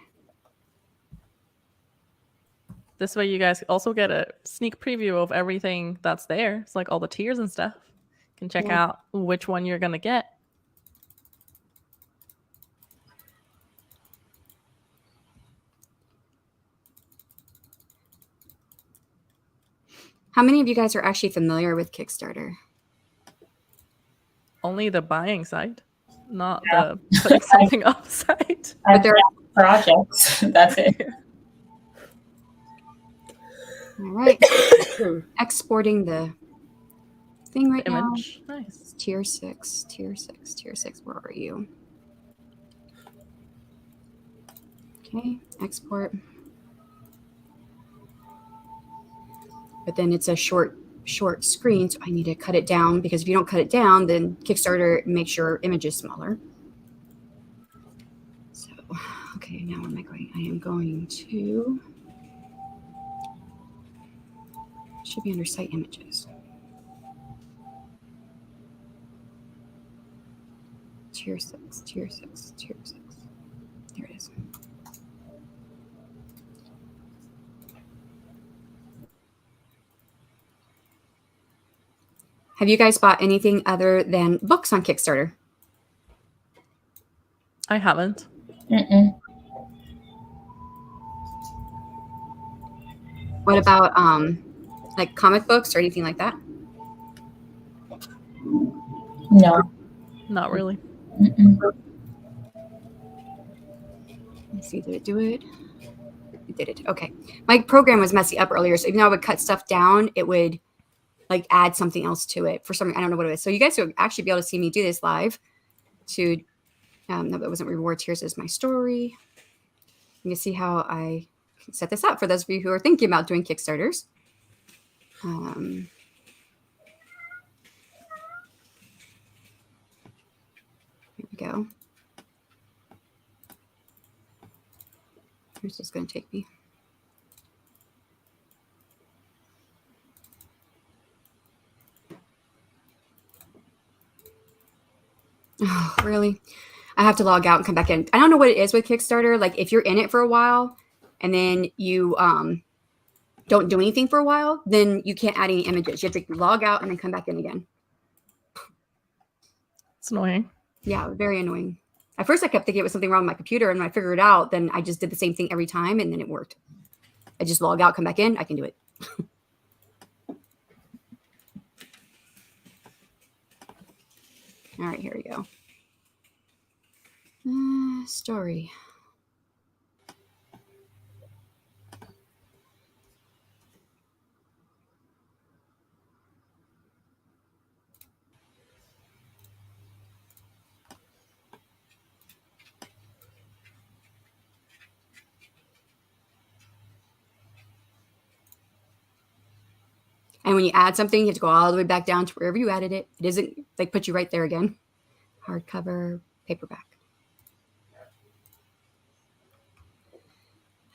This way you guys also get a sneak preview of everything that's there. It's like all the tiers and stuff. You can check out which one you're going to get. How many of you guys are actually familiar with Kickstarter? Only the buying side, not the putting something up side. But there are projects. That's it. All right. Exporting the thing right Image. now. Nice. Tier 6, tier 6, tier 6. Where are you? Okay, export. But then it's a short screen, so I need to cut it down because if you don't cut it down, then Kickstarter makes your images smaller. So, okay, now where am I going? I am going to, should be under site images. Tier 6, tier 6, tier 6. There it is. Have you guys bought anything other than books on Kickstarter? I haven't. Mm-mm. What about like comic books or anything like that? No. Not really. Mm-mm. Let's see, did it do it? It did it. Okay. My program was messy up earlier, so even though I would cut stuff down, it would like add something else to it for something. I don't know what it is. So you guys will actually be able to see me do this live. No, that wasn't rewards. Here's my story. You can see how I set this up for those of you who are thinking about doing Kickstarters. Here we go. Where's this going to take me? Oh, really? I have to log out and come back in. I don't know what it is with Kickstarter. Like if you're in it for a while and then you don't do anything for a while, then you can't add any images. You have to log out and then come back in again. It's annoying. Yeah, very annoying. At first I kept thinking it was something wrong with my computer, and when I figured it out, then I just did the same thing every time and then it worked. I just log out, come back in, I can do it. All right, here we go. Story. And when you add something, you have to go all the way back down to wherever you added it. It isn't like put you right there again. Hardcover, paperback.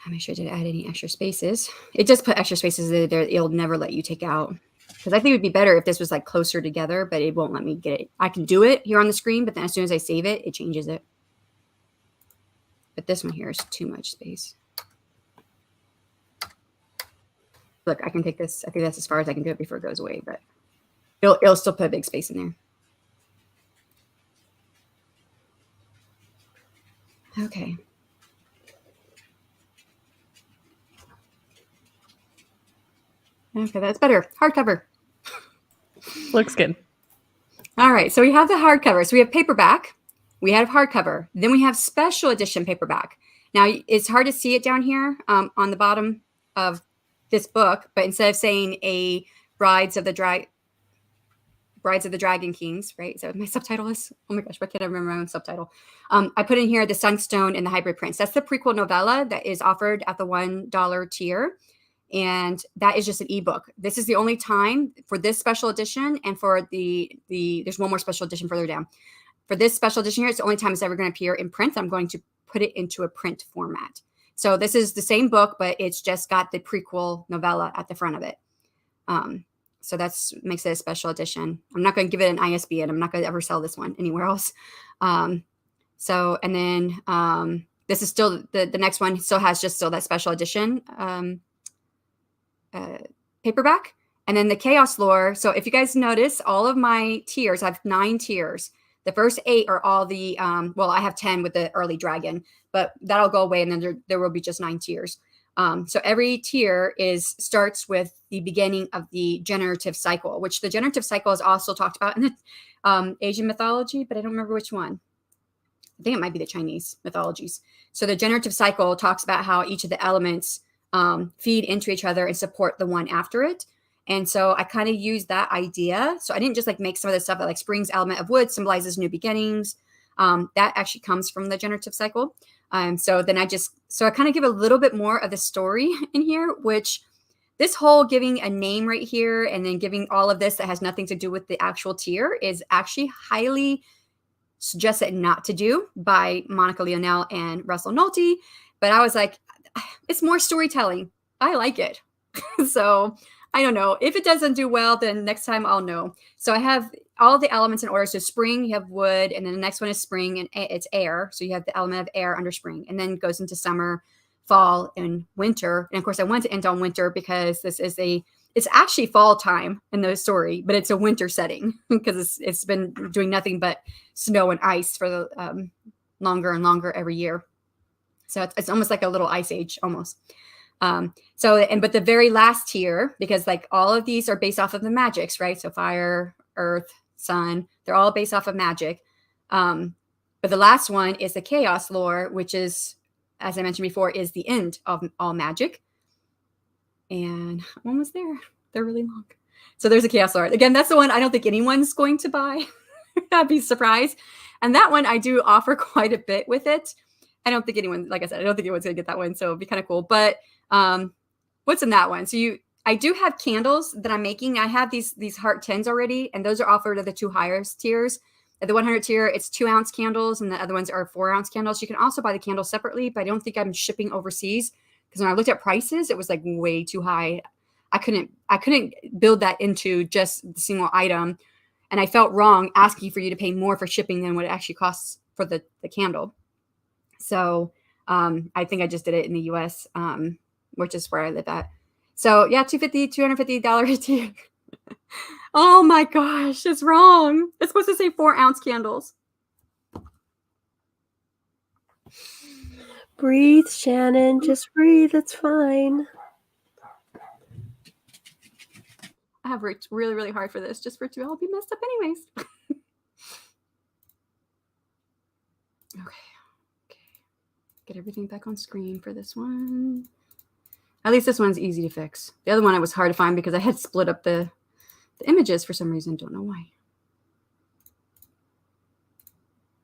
I make sure I didn't add any extra spaces. It does put extra spaces there. It'll never let you take out. Because I think it would be better if this was like closer together, but it won't let me get it. I can do it here on the screen, but then as soon as I save it, it changes it. But this one here is too much space. Look, I can take this. I think that's as far as I can do it before it goes away, but it'll still put a big space in there. Okay. Okay, that's better. Hardcover. Looks good. All right, so we have the hardcover. So we have paperback. We have hardcover. Then we have special edition paperback. Now, it's hard to see it down here on the bottom of this book, but instead of saying a Brides of the Dragon Kings, right? So my subtitle is, oh my gosh, why can't I remember my own subtitle? I put in here The Sunstone and the Hybrid Prince. That's the prequel novella that is offered at the $1 tier. And that is just an ebook. This is the only time for this special edition, and for there's one more special edition further down. For this special edition here, it's the only time it's ever going to appear in print. I'm going to put it into a print format. So this is the same book, but it's just got the prequel novella at the front of it. So that's makes it a special edition. I'm not going to give it an ISBN. I'm not going to ever sell this one anywhere else. So, and then this is still the next one still has just still that special edition paperback. And then the Chaos Lore. So if you guys notice, all of my tiers, I have 9 tiers. The first 8 are all the, well, I have 10 with the early dragon, but that'll go away. And then there will be just 9 tiers. So every tier starts with the beginning of the generative cycle, which the generative cycle is also talked about in the Asian mythology, but I don't remember which one. I think it might be the Chinese mythologies. So the generative cycle talks about how each of the elements feed into each other and support the one after it. And so I kind of used that idea. So I didn't just like make some of the stuff that like spring's element of wood symbolizes new beginnings. That actually comes from the generative cycle. So then I kind of give a little bit more of the story in here, which this whole giving a name right here and then giving all of this that has nothing to do with the actual tier is actually highly suggested not to do by Monica Leonel and Russell Nolte. But I was like, it's more storytelling. I like it. So I don't know. If it doesn't do well, then next time I'll know. So I have all the elements in order. So spring, you have wood, and then the next one is spring, and it's air. So you have the element of air under spring, and then goes into summer, fall, and winter. And of course, I wanted to end on winter because this is it's actually fall time in the story, but it's a winter setting because it's been doing nothing but snow and ice for the longer and longer every year. So it's almost like a little ice age almost. But the very last tier, because like all of these are based off of the magics, right? So fire, earth, sun, they're all based off of magic. But the last one is the chaos lore, which is, as I mentioned before, is the end of all magic. And one was there. They're really long. So there's a chaos lore. Again, that's the one I don't think anyone's going to buy. I'd be surprised. And that one I do offer quite a bit with it. I don't think anyone, like I said, I don't think anyone's going to get that one. So it'd be kind of cool. But what's in that one? So I do have candles that I'm making. I have these heart 10s already, and those are offered at the 2 highest tiers. At the 100 tier, it's 2-ounce candles, and the other ones are 4-ounce candles. You can also buy the candles separately, but I don't think I'm shipping overseas because when I looked at prices, it was like way too high. I couldn't build that into just the single item, and I felt wrong asking for you to pay more for shipping than what it actually costs for the candle. So I think I just did it in the US, which is where I live at. So yeah, $250 a tier. Oh my gosh, it's wrong. It's supposed to say 4-ounce candles. Breathe, Shannon. Just breathe. It's fine. I have worked really, really hard for this, just for it to all be messed up anyways. Okay. Get everything back on screen for this one. At least this one's easy to fix. The other one it was hard to find because I had split up the images for some reason. Don't know why.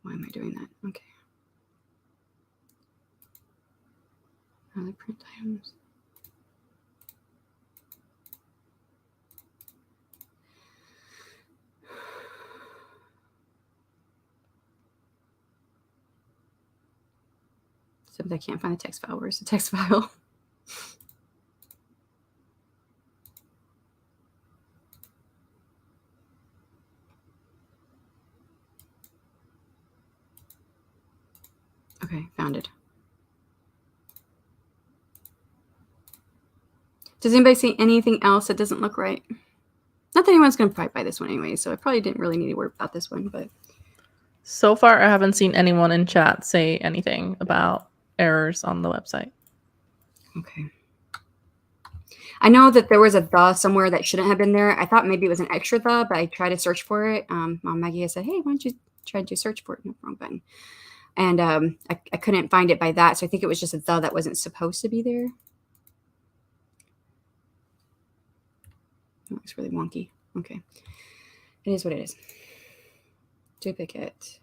Why am I doing that? Okay. Other print items. Except I can't find the text file. Where's the text file? Okay, found it. Does anybody see anything else that doesn't look right? Not that anyone's going to probably buy this one anyway, so I probably didn't really need to worry about this one, but... So far, I haven't seen anyone in chat say anything about errors on the website. Okay. I know that there was a the somewhere that shouldn't have been there. I thought maybe it was an extra the, but I tried to search for it. Mom Maggie said, hey, why don't you try to search for it? No, wrong button. And I couldn't find it by that, so I think it was just a the that wasn't supposed to be there. It looks really wonky. Okay. It is what it is. Duplicate.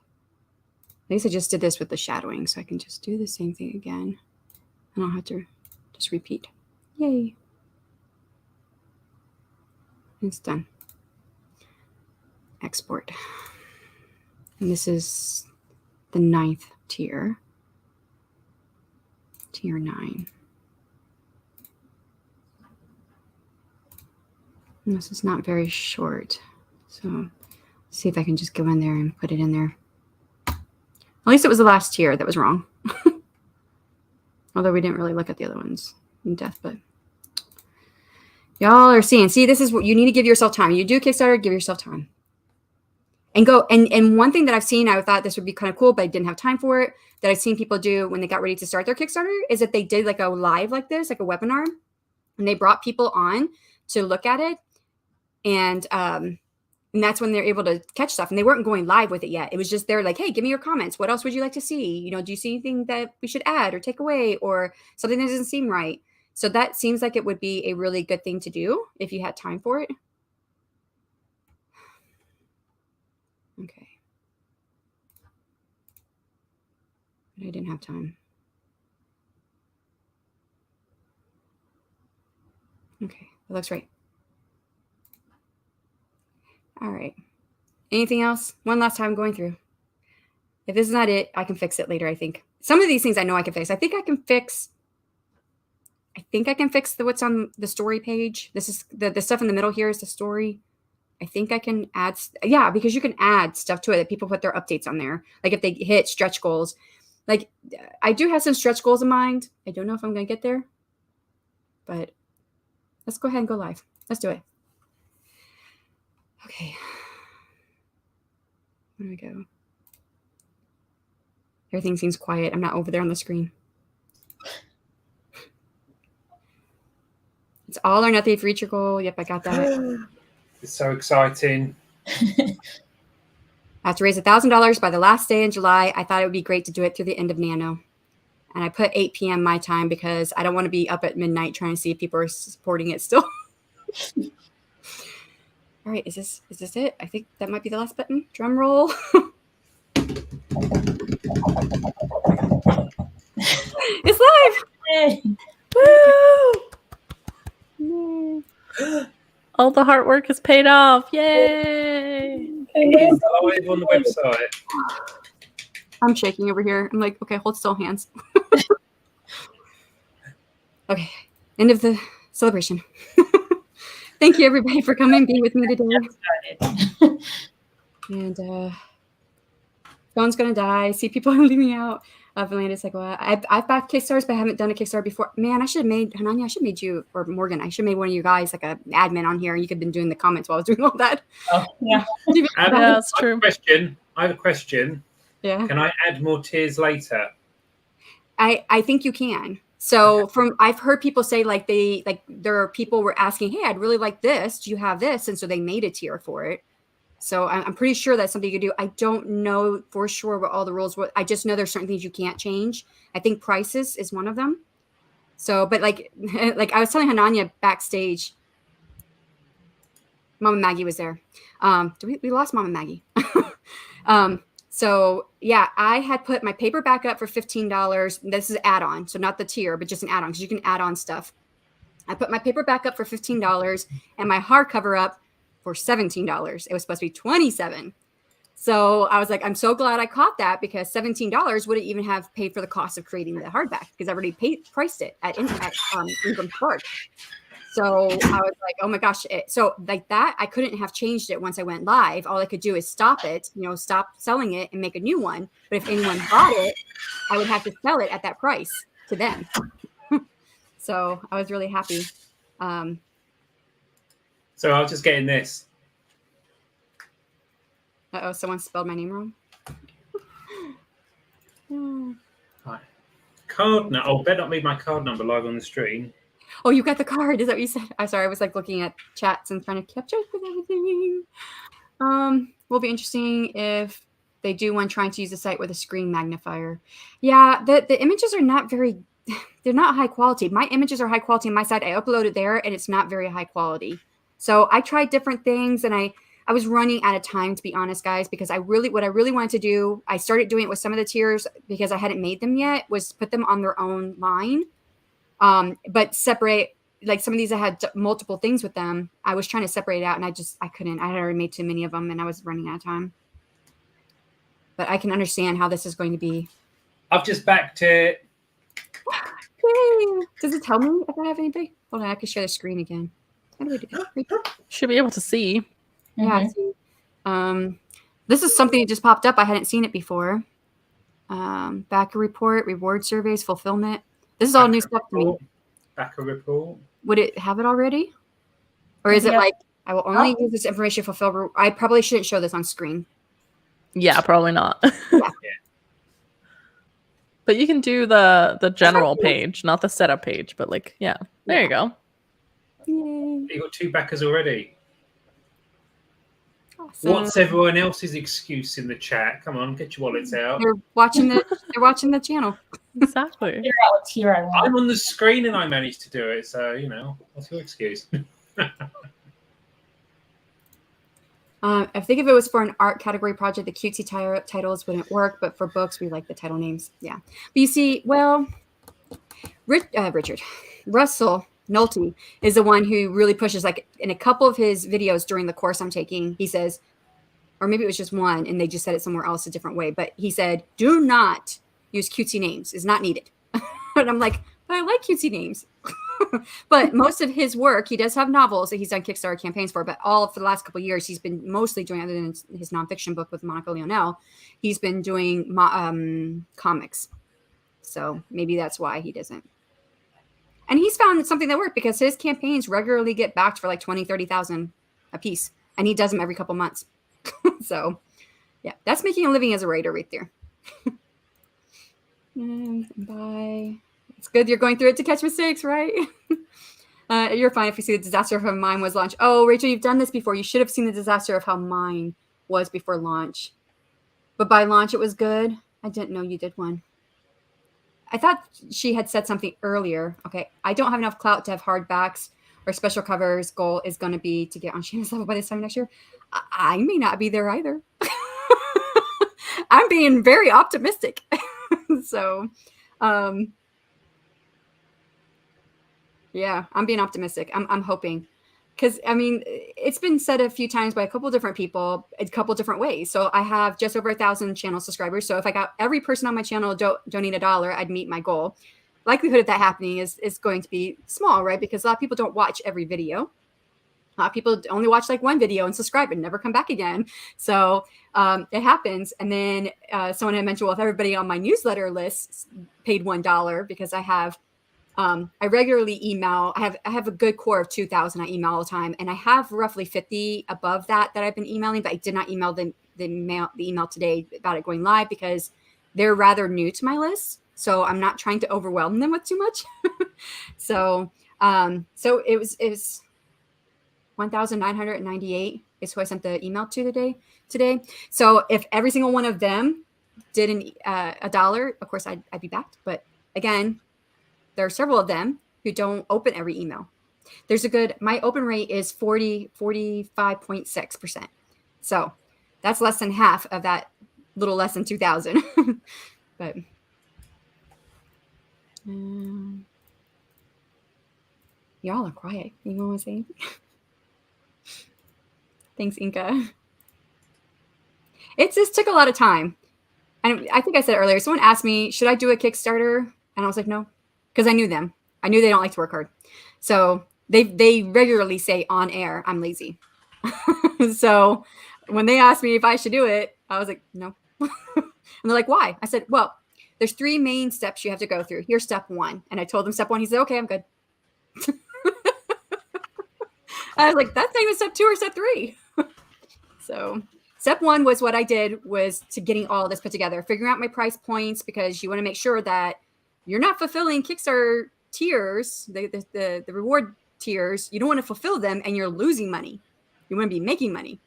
At least I just did this with the shadowing, so I can just do the same thing again. I don't have to just repeat. Yay. It's done. Export. And this is the 9th tier. Tier 9. And this is not very short. So let's see if I can just go in there and put it in there. At least it was the last tier that was wrong. Although we didn't really look at the other ones in depth, but y'all are seeing. See, this is what you need to give yourself time. You do Kickstarter, give yourself time. And go. And one thing that I've seen, I thought this would be kind of cool, but I didn't have time for it, that I've seen people do when they got ready to start their Kickstarter, is that they did like a live like this, like a webinar, and they brought people on to look at it. And that's when they're able to catch stuff. And they weren't going live with it yet. It was just they're like, hey, give me your comments. What else would you like to see? You know, do you see anything that we should add or take away or something that doesn't seem right? So that seems like it would be a really good thing to do if you had time for it. Okay. But I didn't have time. Okay, that looks right. All right. Anything else? One last time going through. If this is not it, I can fix it later, I think. Some of these things I know I can fix. I think I can fix the what's on the story page. This is the stuff in the middle here is the story. I think I can add, yeah, because you can add stuff to it that people put their updates on there. Like if they hit stretch goals. Like I do have some stretch goals in mind. I don't know if I'm going to get there, but let's go ahead and go live. Let's do it. Okay. Where do we go? Everything seems quiet. I'm not over there on the screen. It's all or nothing for reach your goal. Yep, I got that. It's so exciting. I have to raise $1,000 by the last day in July. I thought it would be great to do it through the end of Nano. And I put 8 p.m. my time because I don't want to be up at midnight trying to see if people are supporting it still. All right, is this it? I think that might be the last button. Drum roll. It's live. Yay. Woo! All the hard work is paid off. Yay! It's live on the website. I'm shaking over here. I'm like, okay, hold still, hands. Okay, end of the celebration. Thank you, everybody, for coming and being with me today. And phone's gonna die. See people leaving out. Valanda's like, well, I've backed Kickstarters, but I haven't done a Kickstarter before. Man, I should have made Hananya. I should have made you or Morgan. I should have made one of you guys like an admin on here. You could have been doing the comments while I was doing all that. Oh, yeah. Yeah, that's true. I have a question. Yeah. Can I add more tiers later? I think you can. So I've heard people say there are people were asking, hey, I'd really like this. Do you have this? And so they made a tier for it. So I'm pretty sure that's something you could do. I don't know for sure what all the rules were. I just know there's certain things you can't change. I think prices is one of them. So, but like I was telling Hananya backstage, Mama Maggie was there. We lost Mama Maggie. So yeah, I had put my paperback up for $15. This is add-on, so not the tier, but just an add-on because you can add on stuff. I put my paperback up for $15 and my hardcover up for $17. It was supposed to be $27. So I was like, I'm so glad I caught that because $17 wouldn't even have paid for the cost of creating the hardback because I already priced it at Ingram Spark. So I was like, oh my gosh. So like that, I couldn't have changed it once I went live. All I could do is stop it, stop selling it and make a new one. But if anyone bought it, I would have to sell it at that price to them. So I was really happy. So I was just getting this. Uh-oh, someone spelled my name wrong. Right. Card number. Oh, better not leave my card number live on the stream. Oh, you got the card. Is that what you said? I'm sorry. I was like looking at chats and trying to catch up with everything. Will be interesting if they do one trying to use the site with a screen magnifier. Yeah, the images are not very, they're not high quality. My images are high quality on my side. I uploaded there and it's not very high quality. So I tried different things and I was running out of time, to be honest, guys, because what I really wanted to do, I started doing it with some of the tiers because I hadn't made them yet, was put them on their own line. But separate, like some of these I had multiple things with them. I was trying to separate it out and I couldn't. I had already made too many of them and I was running out of time. But I can understand how this is going to be. I've just backed it. Yay. Does it tell me if I have anybody? Hold on, I can share the screen again. How do we do that? Should be able to see. Yeah. This is something that just popped up. I hadn't seen it before. Backer report, reward surveys, fulfillment. This is all new stuff to me. Backer report. Would it have it already? Or is it like, I will only use this information to fulfill? I probably shouldn't show this on screen. Yeah, probably not. Yeah. But you can do the general page, not the setup page. But like, yeah, there you go. Yay. You got 2 backers already. Awesome. What's everyone else's excuse in the chat? Come on, get your wallets out. They're watching the channel. Exactly. Figure out what tier I want. I'm on the screen and I managed to do it, so what's your excuse? I think if it was for an art category project, the cutesy titles wouldn't work, but for books, we like the title names. Yeah. But you see, well, Russell Nolte is the one who really pushes, like in a couple of his videos during the course I'm taking, he says, or maybe it was just one and they just said it somewhere else a different way, but he said, do not use cutesy names, is not needed. And I'm like, but I like cutesy names. But most of his work, he does have novels that he's done Kickstarter campaigns for, but for the last couple of years, he's been mostly doing, other than his nonfiction book with Monica Leonel, he's been doing comics. So maybe that's why he doesn't. And he's found something that worked because his campaigns regularly get backed for like 20, 30,000 a piece. And he does them every couple months. So yeah, that's making a living as a writer right there. Bye. It's good you're going through it to catch mistakes, right? You're fine if you see the disaster of how mine was launched. Oh, Rachel, you've done this before. You should have seen the disaster of how mine was before launch. But by launch, it was good. I didn't know you did one. I thought she had said something earlier. Okay, I don't have enough clout to have hardbacks or special covers. Goal is going to be to get on Shannon's level by this time next year. I may not be there either. I'm being very optimistic. So, yeah, I'm being optimistic. I'm hoping. Because, I mean, it's been said a few times by a couple different people, a couple different ways. So I have just over 1,000 channel subscribers. So if I got every person on my channel donate $1, I'd meet my goal. Likelihood of that happening is going to be small, right? Because a lot of people don't watch every video. A lot of people only watch like one video and subscribe and never come back again. So it happens. And then someone had mentioned, well, if everybody on my newsletter list paid $1, because I have I regularly email. I have a good core of 2,000 I email all the time, and I have roughly 50 above that I've been emailing, but I did not email the email today about it going live because they're rather new to my list. so I'm not trying to overwhelm them with too much. So it was 1,998 is who I sent the email to today. So if every single one of them did $1, of course I'd be backed. But again, there are several of them who don't open every email. My open rate is 45.6%. So that's less than half of that little less than 2,000. But y'all are quiet. You know what I'm saying? Thanks, Inka. It just took a lot of time. And I think I said earlier, someone asked me, should I do a Kickstarter? And I was like, no, because I knew them. I knew they don't like to work hard. So they regularly say on air, I'm lazy. So when they asked me if I should do it, I was like, no. And they're like, why? I said, well, there's 3 main steps you have to go through. Here's step 1. And I told them step 1. He said, okay, I'm good. I was like, that's not even step 2 or step 3. So step 1 was what I did was to getting all of this put together, figuring out my price points, because you want to make sure that you're not fulfilling Kickstarter tiers, the reward tiers. You don't want to fulfill them and you're losing money. You want to be making money.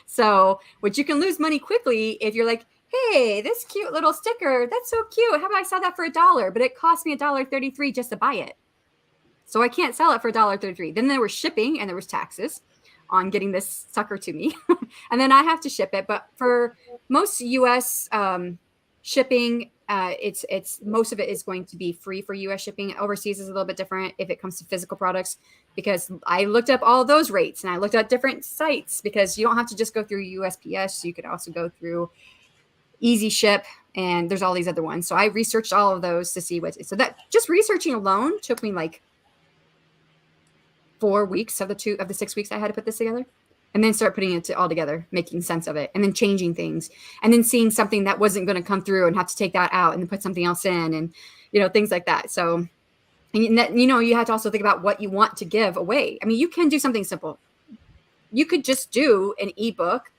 So, which you can lose money quickly if you're like, hey, this cute little sticker, that's so cute. How about I sell that for $1? But it cost me $1.33 just to buy it. So I can't sell it for $1.33. Then there was shipping and there was taxes on getting this sucker to me. And then I have to ship it. But for most US shipping, it's most of it is going to be free for US shipping. Overseas is a little bit different if it comes to physical products, because I looked up all those rates and I looked at different sites, because you don't have to just go through USPS. You could also go through Easy Ship, and there's all these other ones. So I researched all of those to see so that just researching alone took me like 4 weeks of the 6 weeks I had to put this together, and then start putting it all together, making sense of it, and then changing things, and then seeing something that wasn't going to come through and have to take that out and then put something else in, and things like that. So, and you have to also think about what you want to give away. I mean, you can do something simple. You could just do an ebook,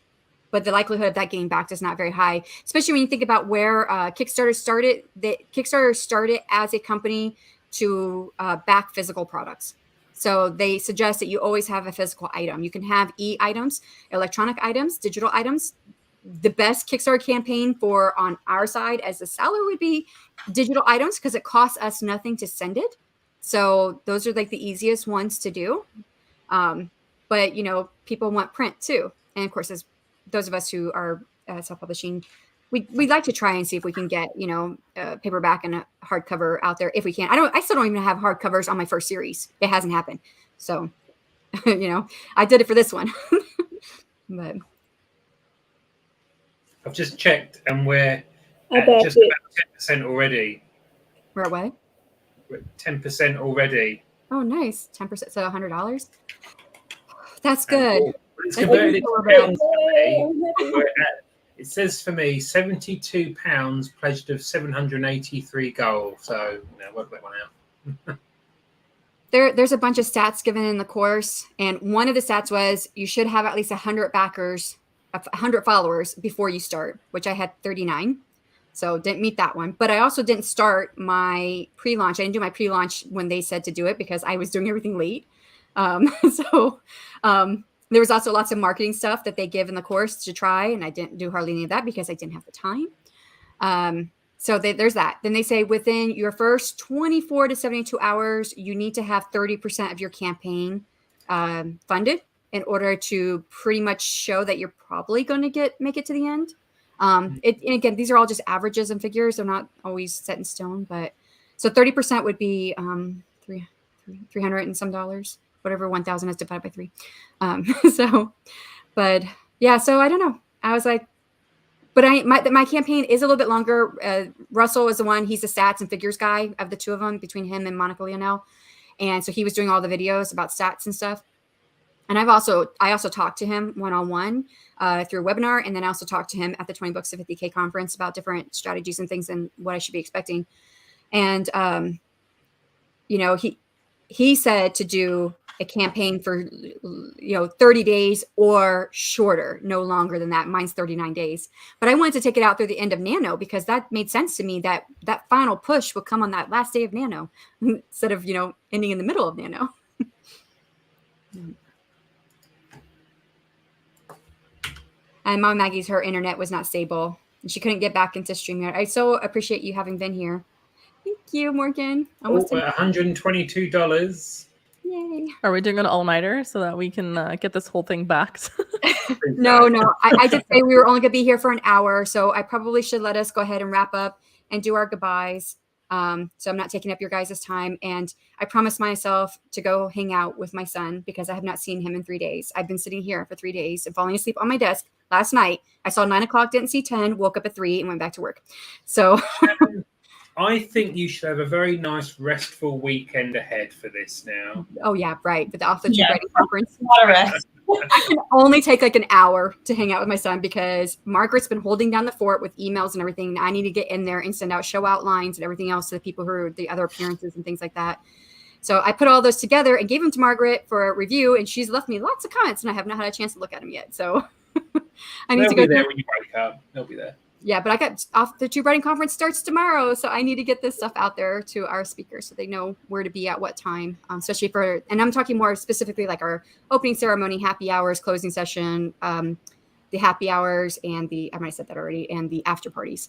but the likelihood of that getting backed is not very high, especially when you think about where Kickstarter started. Kickstarter started as a company to back physical products. So they suggest that you always have a physical item. You can have e-items, electronic items, digital items. The best Kickstarter campaign for on our side as a seller would be digital items, because it costs us nothing to send it. So those are like the easiest ones to do. But people want print too. And of course, as those of us who are self-publishing, we'd like to try and see if we can get, paperback and a hardcover out there if we can. I still don't even have hardcovers on my first series. It hasn't happened. So, I did it for this one. But I've just checked, and we're I at backed just it. about 10% already. we're at what? We're at 10% already. Oh, nice. 10%. So $100. That's good. But it's converted into Hey, pounds for me. Yay, I'm happy. We're at, it says for me £72 pledged of 783 gold. So work that one out. There's a bunch of stats given in the course, and one of the stats was you should have at least 100 backers, 100 followers before you start, which I had 39. So didn't meet that one. But I also didn't start my pre-launch. I didn't do my pre-launch when they said to do it, because I was doing everything late. There was also lots of marketing stuff that they give in the course to try, and I didn't do hardly any of that because I didn't have the time. So there's that. Then they say within your first 24 to 72 hours, you need to have 30% of your campaign funded in order to pretty much show that you're probably going to make it to the end. And again, these are all just averages and figures. They're not always set in stone, but so 30% would be $300 and some dollars, whatever 1,000 is divided by 3. But yeah, so I don't know. I was like, but my campaign is a little bit longer. Russell is the one, he's the stats and figures guy of the two of them, between him and Monica Leonel. And so he was doing all the videos about stats and stuff. And I also talked to him one-on-one through a webinar. And then I also talked to him at the 20 Books to 50K conference about different strategies and things and what I should be expecting. And, he said to do a campaign for 30 days or shorter, no longer than that. Mine's 39 days. But I wanted to take it out through the end of Nano because that made sense to me that that final push would come on that last day of Nano instead of, ending in the middle of Nano. And Mom Maggie's, her internet was not stable and she couldn't get back into StreamYard. I so appreciate you having been here. Thank you, Morgan. Almost $122. Yay. Are we doing an all-nighter so that we can get this whole thing back? No. I did say we were only going to be here for an hour, so I probably should let us go ahead and wrap up and do our goodbyes. So I'm not taking up your guys' time. And I promised myself to go hang out with my son because I have not seen him in 3 days. I've been sitting here for 3 days and falling asleep on my desk. Last night, I saw 9 o'clock, didn't see 10, woke up at 3 and went back to work. So I think you should have a very nice, restful weekend ahead for this now. Oh, yeah, right. But the Authortube writing conference. Not a rest. I can only take like an hour to hang out with my son because Margaret's been holding down the fort with emails and everything. I need to get in there and send out show outlines and everything else to the people who are the other appearances and things like that. So I put all those together and gave them to Margaret for a review, and she's left me lots of comments, and I have not had a chance to look at them yet. So I need to go there when you wake up. They'll be there. Yeah, but I got off the Tube Writing Conference starts tomorrow, so I need to get this stuff out there to our speakers so they know where to be at what time, especially for, and I'm talking more specifically like our opening ceremony, happy hours, closing session, the happy hours, and I might have said that already, and the after parties.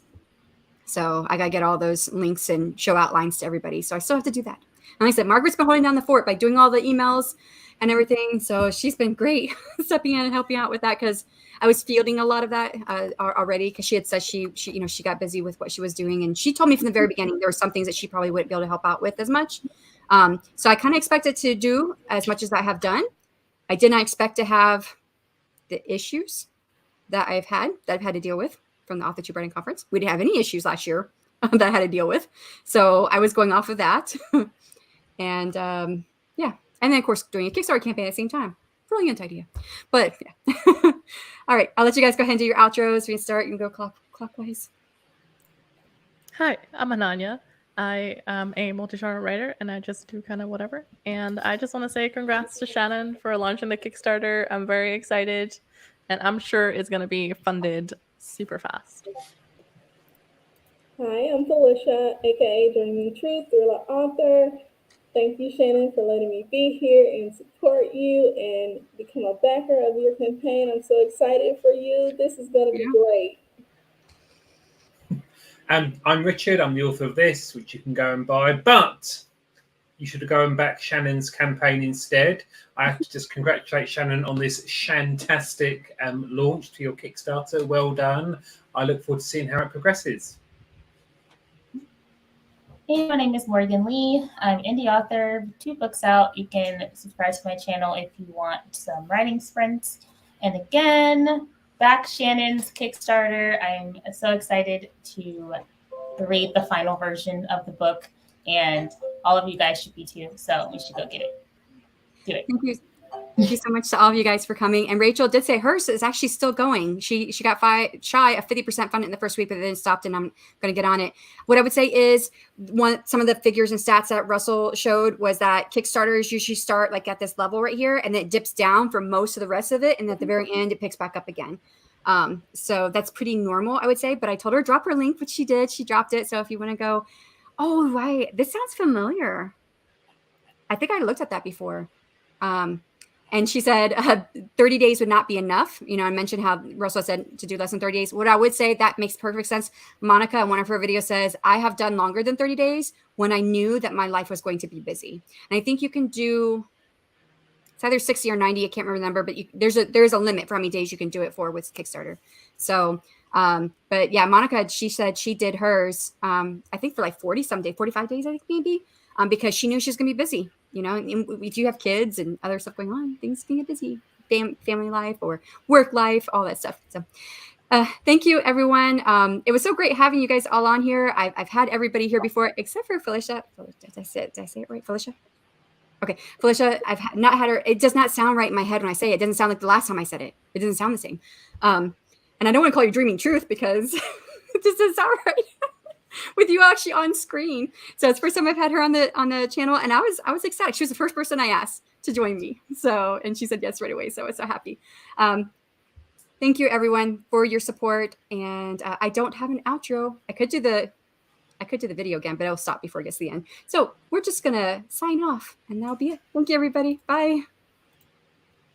So I got to get all those links and show outlines to everybody. So I still have to do that. And like I said, Margaret's been holding down the fort by doing all the emails and everything. So she's been great stepping in and helping out with that because I was fielding a lot of that already because she had said she got busy with what she was doing. And she told me from the very beginning there were some things that she probably wouldn't be able to help out with as much. So I kind of expected to do as much as I have done. I did not expect to have the issues that I've had to deal with from the Authortube Writing Conference. We didn't have any issues last year that I had to deal with. So I was going off of that. And yeah. And then, of course, doing a Kickstarter campaign at the same time. Brilliant idea. But yeah. All right. I'll let you guys go ahead and do your outros. We can start. You can go clockwise. Hi, I'm Hananya. I am a multi-genre writer, and I just do kind of whatever. And I just want to say congrats to Shanon for launching the Kickstarter. I'm very excited, and I'm sure it's going to be funded super fast. Hi, I'm Felicia, aka Dreaming Truth, thriller author. Thank you, Shanon, for letting me be here and support you and become a backer of your campaign. I'm so excited for you. This is going to be great. And I'm Richard. I'm the author of this, which you can go and buy. But you should go and back Shannon's campaign instead. I have to just congratulate Shanon on this shantastic launch to your Kickstarter. Well done. I look forward to seeing how it progresses. Hey, my name is Morgan Lee. I'm indie author, 2 books out. You can subscribe to my channel if you want some writing sprints. And again, back Shannon's Kickstarter. I'm so excited to read the final version of the book, and all of you guys should be too. So we should go get it. Do it. Thank you. Thank you so much to all of you guys for coming. And Rachel did say hers is actually still going. She got shy of 50% funded in the first week, but then stopped, and I'm going to get on it. What I would say is some of the figures and stats that Russell showed was that Kickstarters usually start like at this level right here, and then it dips down for most of the rest of it. And at the very end, it picks back up again. So that's pretty normal, I would say. But I told her drop her link, which she did. She dropped it. So if you want to go, oh, right. This sounds familiar. I think I looked at that before. And she said 30 days would not be enough. I mentioned how Russell said to do less than 30 days. What I would say, that makes perfect sense. Monica in one of her videos says, I have done longer than 30 days when I knew that my life was going to be busy. And I think you can do, it's either 60 or 90. I can't remember, but there's a limit for how many days you can do it for with Kickstarter. So, but yeah, Monica, she said she did hers, I think for like 45 days, I think maybe, because she knew she was going to be busy. If you have kids and other stuff going on, things can get busy, family life or work life, all that stuff. So thank you, everyone. It was so great having you guys all on here. I've had everybody here before, except for Felicia. Did I say it right, Felicia? Okay, Felicia, I've not had her. It does not sound right in my head when I say it. It doesn't sound like the last time I said it. It doesn't sound the same. And I don't want to call you Dreaming Truth because it just doesn't sound right. With you actually on screen. So it's the first time I've had her on the channel, and I was excited. She was the first person I asked to join me. So, and she said yes right away. So I was so happy. Thank you everyone for your support. And I don't have an outro. I could do the video again, but it'll stop before it gets to the end. So we're just gonna sign off and that'll be it. Thank you everybody. Bye.